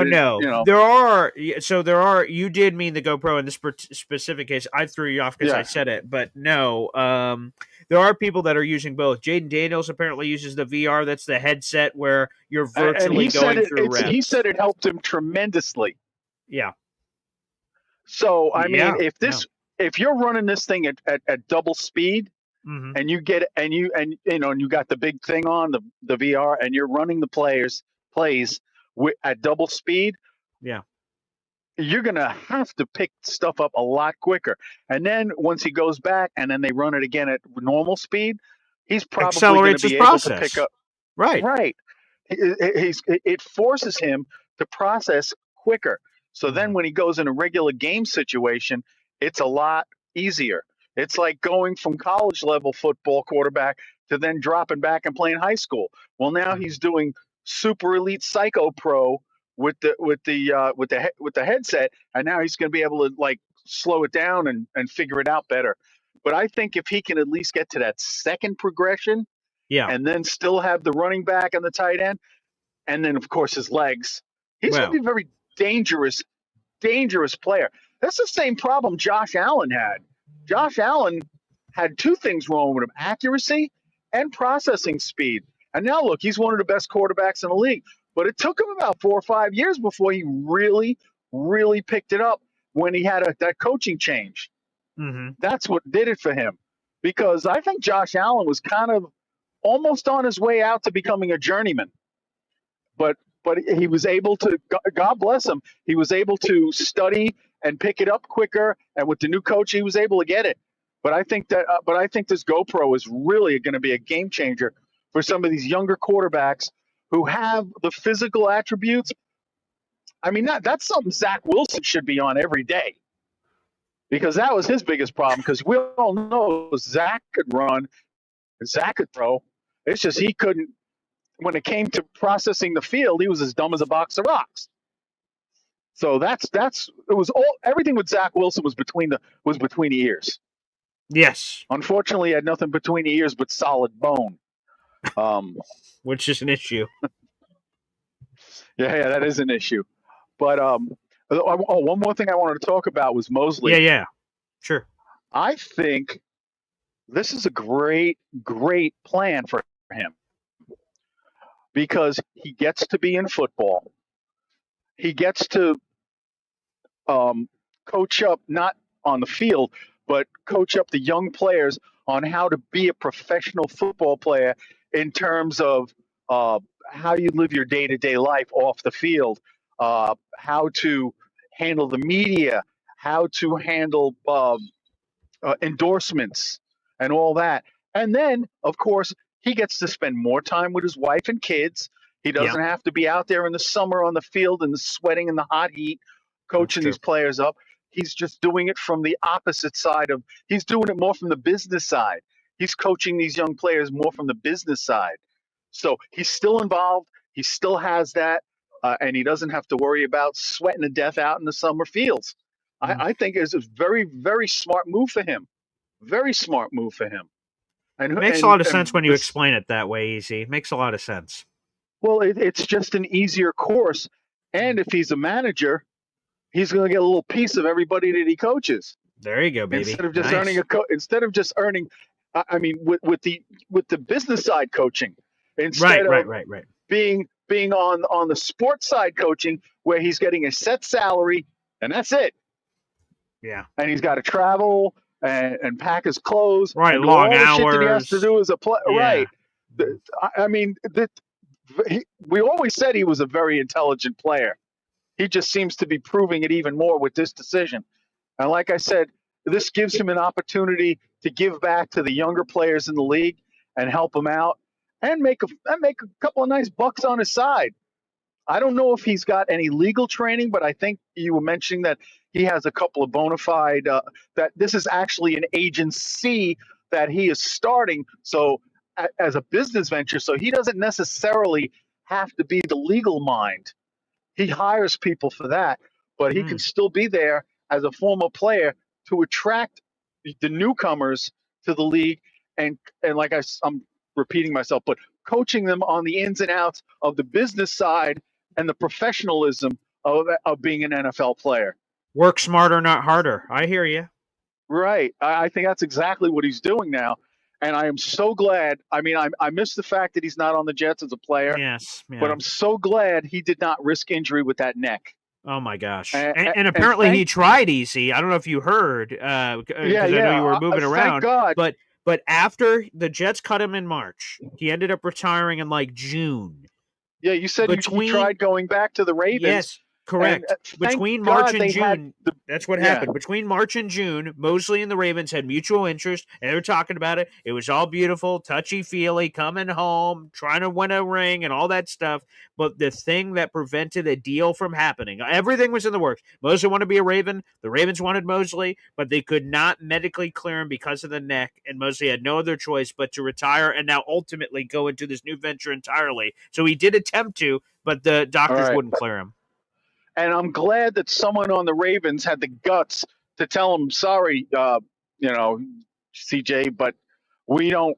No. There are. You did mean the GoPro in this specific case. I threw you off because I said it, but no. There are people that are using both. Jaden Daniels apparently uses the VR. That's the headset where you're virtually going through reps. He said it helped him tremendously. Yeah. So I mean, if you're running this thing at double speed, and you get and you got the big thing on the VR, and you're running the plays at double speed, you're gonna have to pick stuff up a lot quicker. And then once he goes back, and then they run it again at normal speed, he's probably going to be able to pick up. Right. It forces him to process quicker. So then when he goes in a regular game situation, it's a lot easier. It's like going from college level football quarterback to then dropping back and playing high school. Well, now he's doing super elite psycho pro with the headset, and now he's going to be able to like slow it down and figure it out better. But I think if he can at least get to that second progression, and then still have the running back and the tight end, and then of course his legs, he's going to be a very dangerous player. That's the same problem Josh Allen had. Josh Allen had two things wrong with him: accuracy and processing speed. And now look, he's one of the best quarterbacks in the league. But it took him about 4 or 5 years before he really, really picked it up when he had that coaching change. That's what did it for him. Because I think Josh Allen was kind of almost on his way out to becoming a journeyman. But he was able to, God bless him, he was able to study and pick it up quicker. And with the new coach, he was able to get it. But I think this GoPro is really going to be a game changer for some of these younger quarterbacks who have the physical attributes. I mean, that's something Zach Wilson should be on every day, because that was his biggest problem. Because we all know Zach could run, Zach could throw. It's just he couldn't. When it came to processing the field, he was as dumb as a box of rocks. So everything with Zach Wilson was between the ears. Yes. Unfortunately, he had nothing between the ears but solid bone. Which is an issue. Yeah, that is an issue. But one more thing I wanted to talk about was Mosley. Yeah. Sure. I think this is a great, great plan for him, because he gets to be in football. He gets to coach up, not on the field, but coach up the young players on how to be a professional football player in terms of how you live your day-to-day life off the field, how to handle the media, how to handle endorsements and all that. And then, of course, he gets to spend more time with his wife and kids. He doesn't have to be out there in the summer on the field and sweating in the hot heat, coaching these players up. He's just doing it from the opposite side of, he's doing it more from the business side. He's coaching these young players more from the business side. So he's still involved. He still has that. And he doesn't have to worry about sweating to death out in the summer fields. I think it's a very, very smart move for him. Very smart move for him. And makes a lot of sense when you explain it that way, Easy. It makes a lot of sense. Well, it's just an easier course. And if he's a manager, he's going to get a little piece of everybody that he coaches. There you go, baby. Instead of just earning I mean, with the business side coaching, instead of being on the sports side coaching, where he's getting a set salary and that's it. Yeah. And he's got to travel and pack his clothes. Right, and do long all the hours. shit that he has to do as a player. Yeah. Right. I mean, we always said he was a very intelligent player. He just seems to be proving it even more with this decision. And like I said, this gives him an opportunity to give back to the younger players in the league and help them out and make a couple of nice bucks on his side. I don't know if he's got any legal training, but I think you were mentioning that he has a couple of bona fide, that this is actually an agency that he is starting. So as a business venture, so he doesn't necessarily have to be the legal mind. He hires people for that, but he can still be there as a former player to attract the newcomers to the league. And like I'm repeating myself, but coaching them on the ins and outs of the business side and the professionalism of being an NFL player. Work smarter, not harder. I hear you. Right. I think that's exactly what he's doing now. And I am so glad. I mean, I miss the fact that he's not on the Jets as a player. Yes. Yeah. But I'm so glad he did not risk injury with that neck. Oh, my gosh. And apparently he tried, Easy. I don't know if you heard, because I know you were moving around. Thank God. But after the Jets cut him in March, he ended up retiring in like June. Yeah, you said he tried going back to the Ravens. Yes, correct. Between March and June, that's what happened. Between March and June, Mosley and the Ravens had mutual interest, and they were talking about it. It was all beautiful, touchy-feely, coming home, trying to win a ring, and all that stuff. But the thing that prevented a deal from happening, everything was in the works. Mosley wanted to be a Raven. The Ravens wanted Mosley, but they could not medically clear him because of the neck, and Mosley had no other choice but to retire and now ultimately go into this new venture entirely. So he did attempt to, but the doctors wouldn't clear him. And I'm glad that someone on the Ravens had the guts to tell him, sorry, C.J., but we don't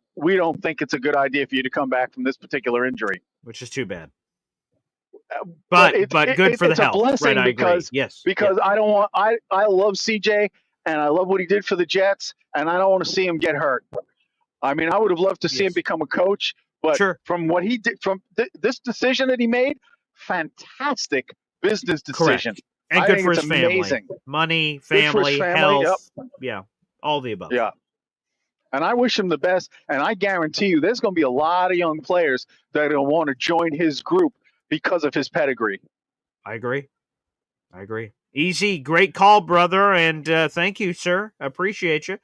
think it's a good idea for you to come back from this particular injury. Which is too bad. But good for the health. It's a blessing, right, because I don't want. I love C.J. and I love what he did for the Jets, and I don't want to see him get hurt. I mean, I would have loved to see him become a coach, but from what he did, from this decision that he made, fantastic business decision. Correct. And good for his family. Amazing. Money, family, health. Yep. Yeah, all the above. Yeah. And I wish him the best. And I guarantee you there's going to be a lot of young players that are going to want to join his group because of his pedigree. I agree. Easy. Great call, brother. And thank you, sir. I appreciate you.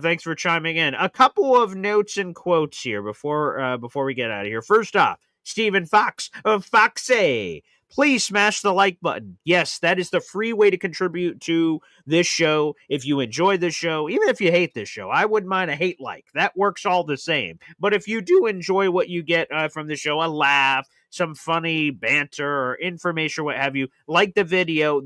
Thanks for chiming in. A couple of notes and quotes here before we get out of here. First off, Stephen Fox of Foxy. Please smash the like button. Yes, that is the free way to contribute to this show. If you enjoy this show, even if you hate this show, I wouldn't mind a hate like. That works all the same. But if you do enjoy what you get from the show, a laugh, some funny banter or information, what have you, like the video,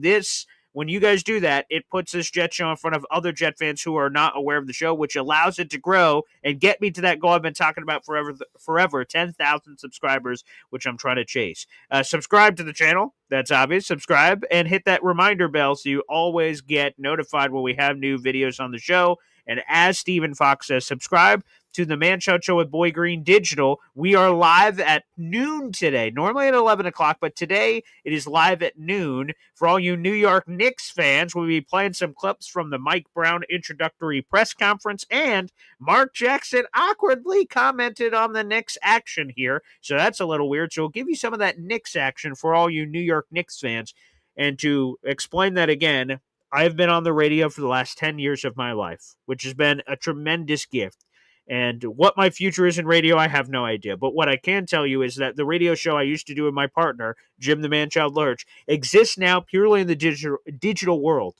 when you guys do that, it puts this Jet show in front of other Jet fans who are not aware of the show, which allows it to grow and get me to that goal I've been talking about forever 10,000 subscribers, which I'm trying to chase. Subscribe to the channel. That's obvious. Subscribe and hit that reminder bell so you always get notified when we have new videos on the show. And as Stephen Fox says, subscribe to the Man Child Show with Boy Green Digital. We are live at noon today, normally at 11 o'clock, but today it is live at noon. For all you New York Knicks fans, we'll be playing some clips from the Mike Brown introductory press conference, and Mark Jackson awkwardly commented on the Knicks action here, so that's a little weird. So we'll give you some of that Knicks action for all you New York Knicks fans. And to explain that again, I've been on the radio for the last 10 years of my life, which has been a tremendous gift. And what my future is in radio, I have no idea. But what I can tell you is that the radio show I used to do with my partner, Jim the Man-Child Lurch, exists now purely in the digital world.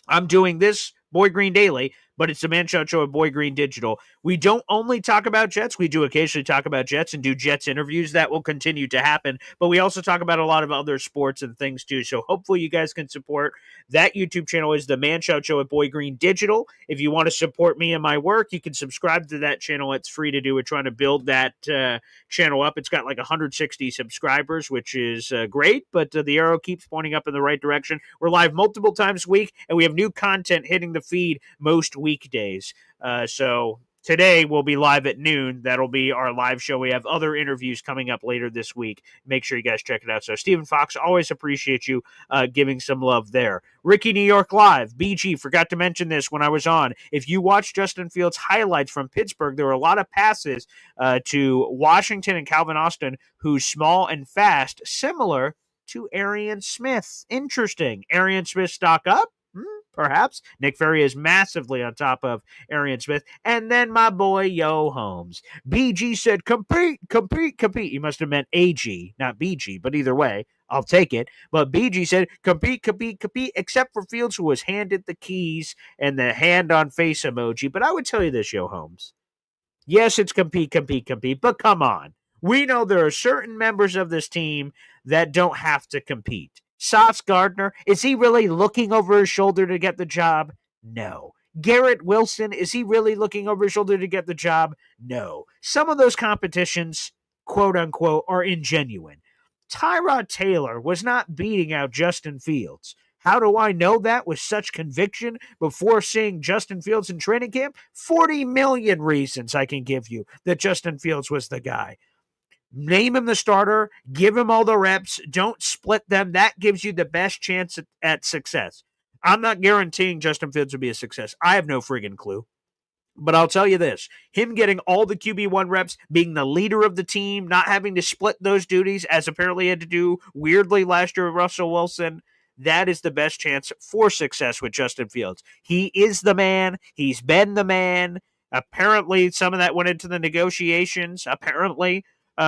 I'm doing this Boy Green Daily, but it's the Man-Child Show at Boy Green Digital. We don't only talk about Jets. We do occasionally talk about Jets and do Jets interviews. That will continue to happen. But we also talk about a lot of other sports and things too. So hopefully you guys can support that. YouTube channel is the Man-Child Show at Boy Green Digital. If you want to support me and my work, you can subscribe to that channel. It's free to do. We're trying to build that channel up. It's got like 160 subscribers, which is great, but the arrow keeps pointing up in the right direction. We're live multiple times a week, and we have new content hitting the feed most weekdays. So today we'll be live at noon. That'll be our live show. We have other interviews coming up later this week. Make sure you guys check it out. So Stephen Fox, always appreciate you giving some love there. Ricky New York Live, BG, forgot to mention this when I was on. If you watch Justin Fields highlights from Pittsburgh, there were a lot of passes to Washington and Calvin Austin, who's small and fast, similar to Arian Smith. Interesting. Arian Smith stock up? Perhaps. Nick Ferry is massively on top of Arian Smith. And then my boy, Yo Holmes. BG said, compete, compete, compete. He must have meant AG, not BG, but either way, I'll take it. But BG said, compete, compete, compete, except for Fields, who was handed the keys and the hand on face emoji. But I would tell you this, Yo Holmes. Yes, it's compete, compete, compete, but come on. We know there are certain members of this team that don't have to compete. Sauce Gardner, is he really looking over his shoulder to get the job? No. Garrett Wilson, is he really looking over his shoulder to get the job? No. Some of those competitions, quote unquote, are ingenuine. Tyrod Taylor was not beating out Justin Fields. How do I know that with such conviction before seeing Justin Fields in training camp? 40 million reasons I can give you that Justin Fields was the guy. Name him the starter, give him all the reps, don't split them. That gives you the best chance at success. I'm not guaranteeing Justin Fields will be a success. I have no friggin' clue. But I'll tell you this, him getting all the QB1 reps, being the leader of the team, not having to split those duties, as apparently he had to do weirdly last year with Russell Wilson, that is the best chance for success with Justin Fields. He is the man. He's been the man. Apparently, some of that went into the negotiations, apparently,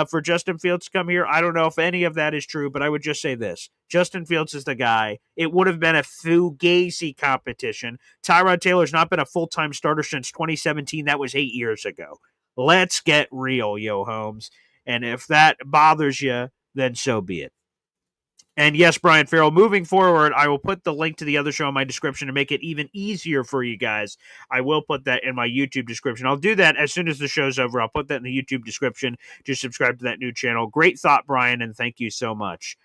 for Justin Fields to come here. I don't know if any of that is true, but I would just say this. Justin Fields is the guy. It would have been a fugazi competition. Tyrod Taylor's not been a full-time starter since 2017. That was 8 years ago. Let's get real, Yo Holmes. And if that bothers you, then so be it. And yes, Brian Farrell, moving forward, I will put the link to the other show in my description to make it even easier for you guys. I will put that in my YouTube description. I'll do that as soon as the show's over. I'll put that in the YouTube description to subscribe to that new channel. Great thought, Brian, and thank you so much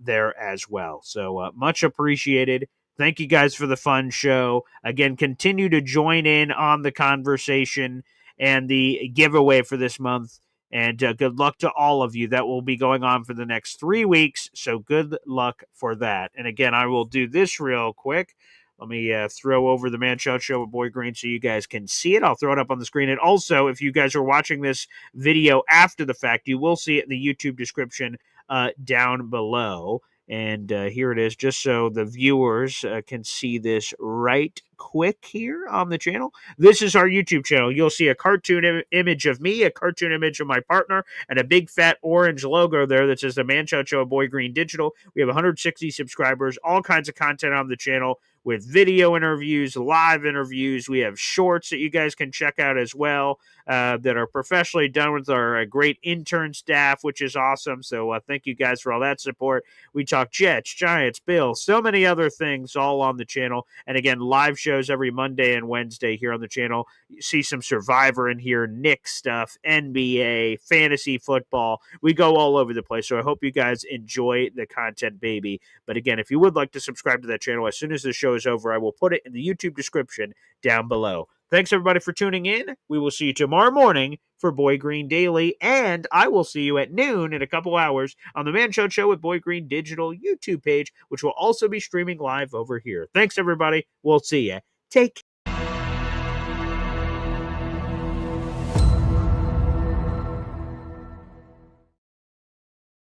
there as well. So much appreciated. Thank you guys for the fun show. Again, continue to join in on the conversation and the giveaway for this month. And good luck to all of you. That will be going on for the next 3 weeks, so good luck for that. And again, I will do this real quick. Let me throw over the Man-Child Show with Boy Green so you guys can see it. I'll throw it up on the screen. And also, if you guys are watching this video after the fact, you will see it in the YouTube description down below. And here it is, just so the viewers can see this right quick here on the channel. This is our YouTube channel. You'll see a cartoon image of me, a cartoon image of my partner, and a big fat orange logo there that says the Man-Child Show at Boy Green Digital. We have 160 subscribers, all kinds of content on the channel with video interviews, live interviews. We have shorts that you guys can check out as well that are professionally done with our great intern staff, which is awesome. So thank you guys for all that support. We talk Jets, Giants, Bills, so many other things all on the channel. And again, live shows every Monday and Wednesday here on the channel. You see some Survivor in here, Knicks stuff, NBA, fantasy football. We go all over the place. So I hope you guys enjoy the content, baby. But again, if you would like to subscribe to that channel, as soon as the show is over, I will put it in the YouTube description down below. Thanks, everybody, for tuning in. We will see you tomorrow morning for Boy Green Daily, and I will see you at noon in a couple hours on the Man-Child Show with Boy Green Digital YouTube page, which will also be streaming live over here. Thanks, everybody. We'll see you. Take care.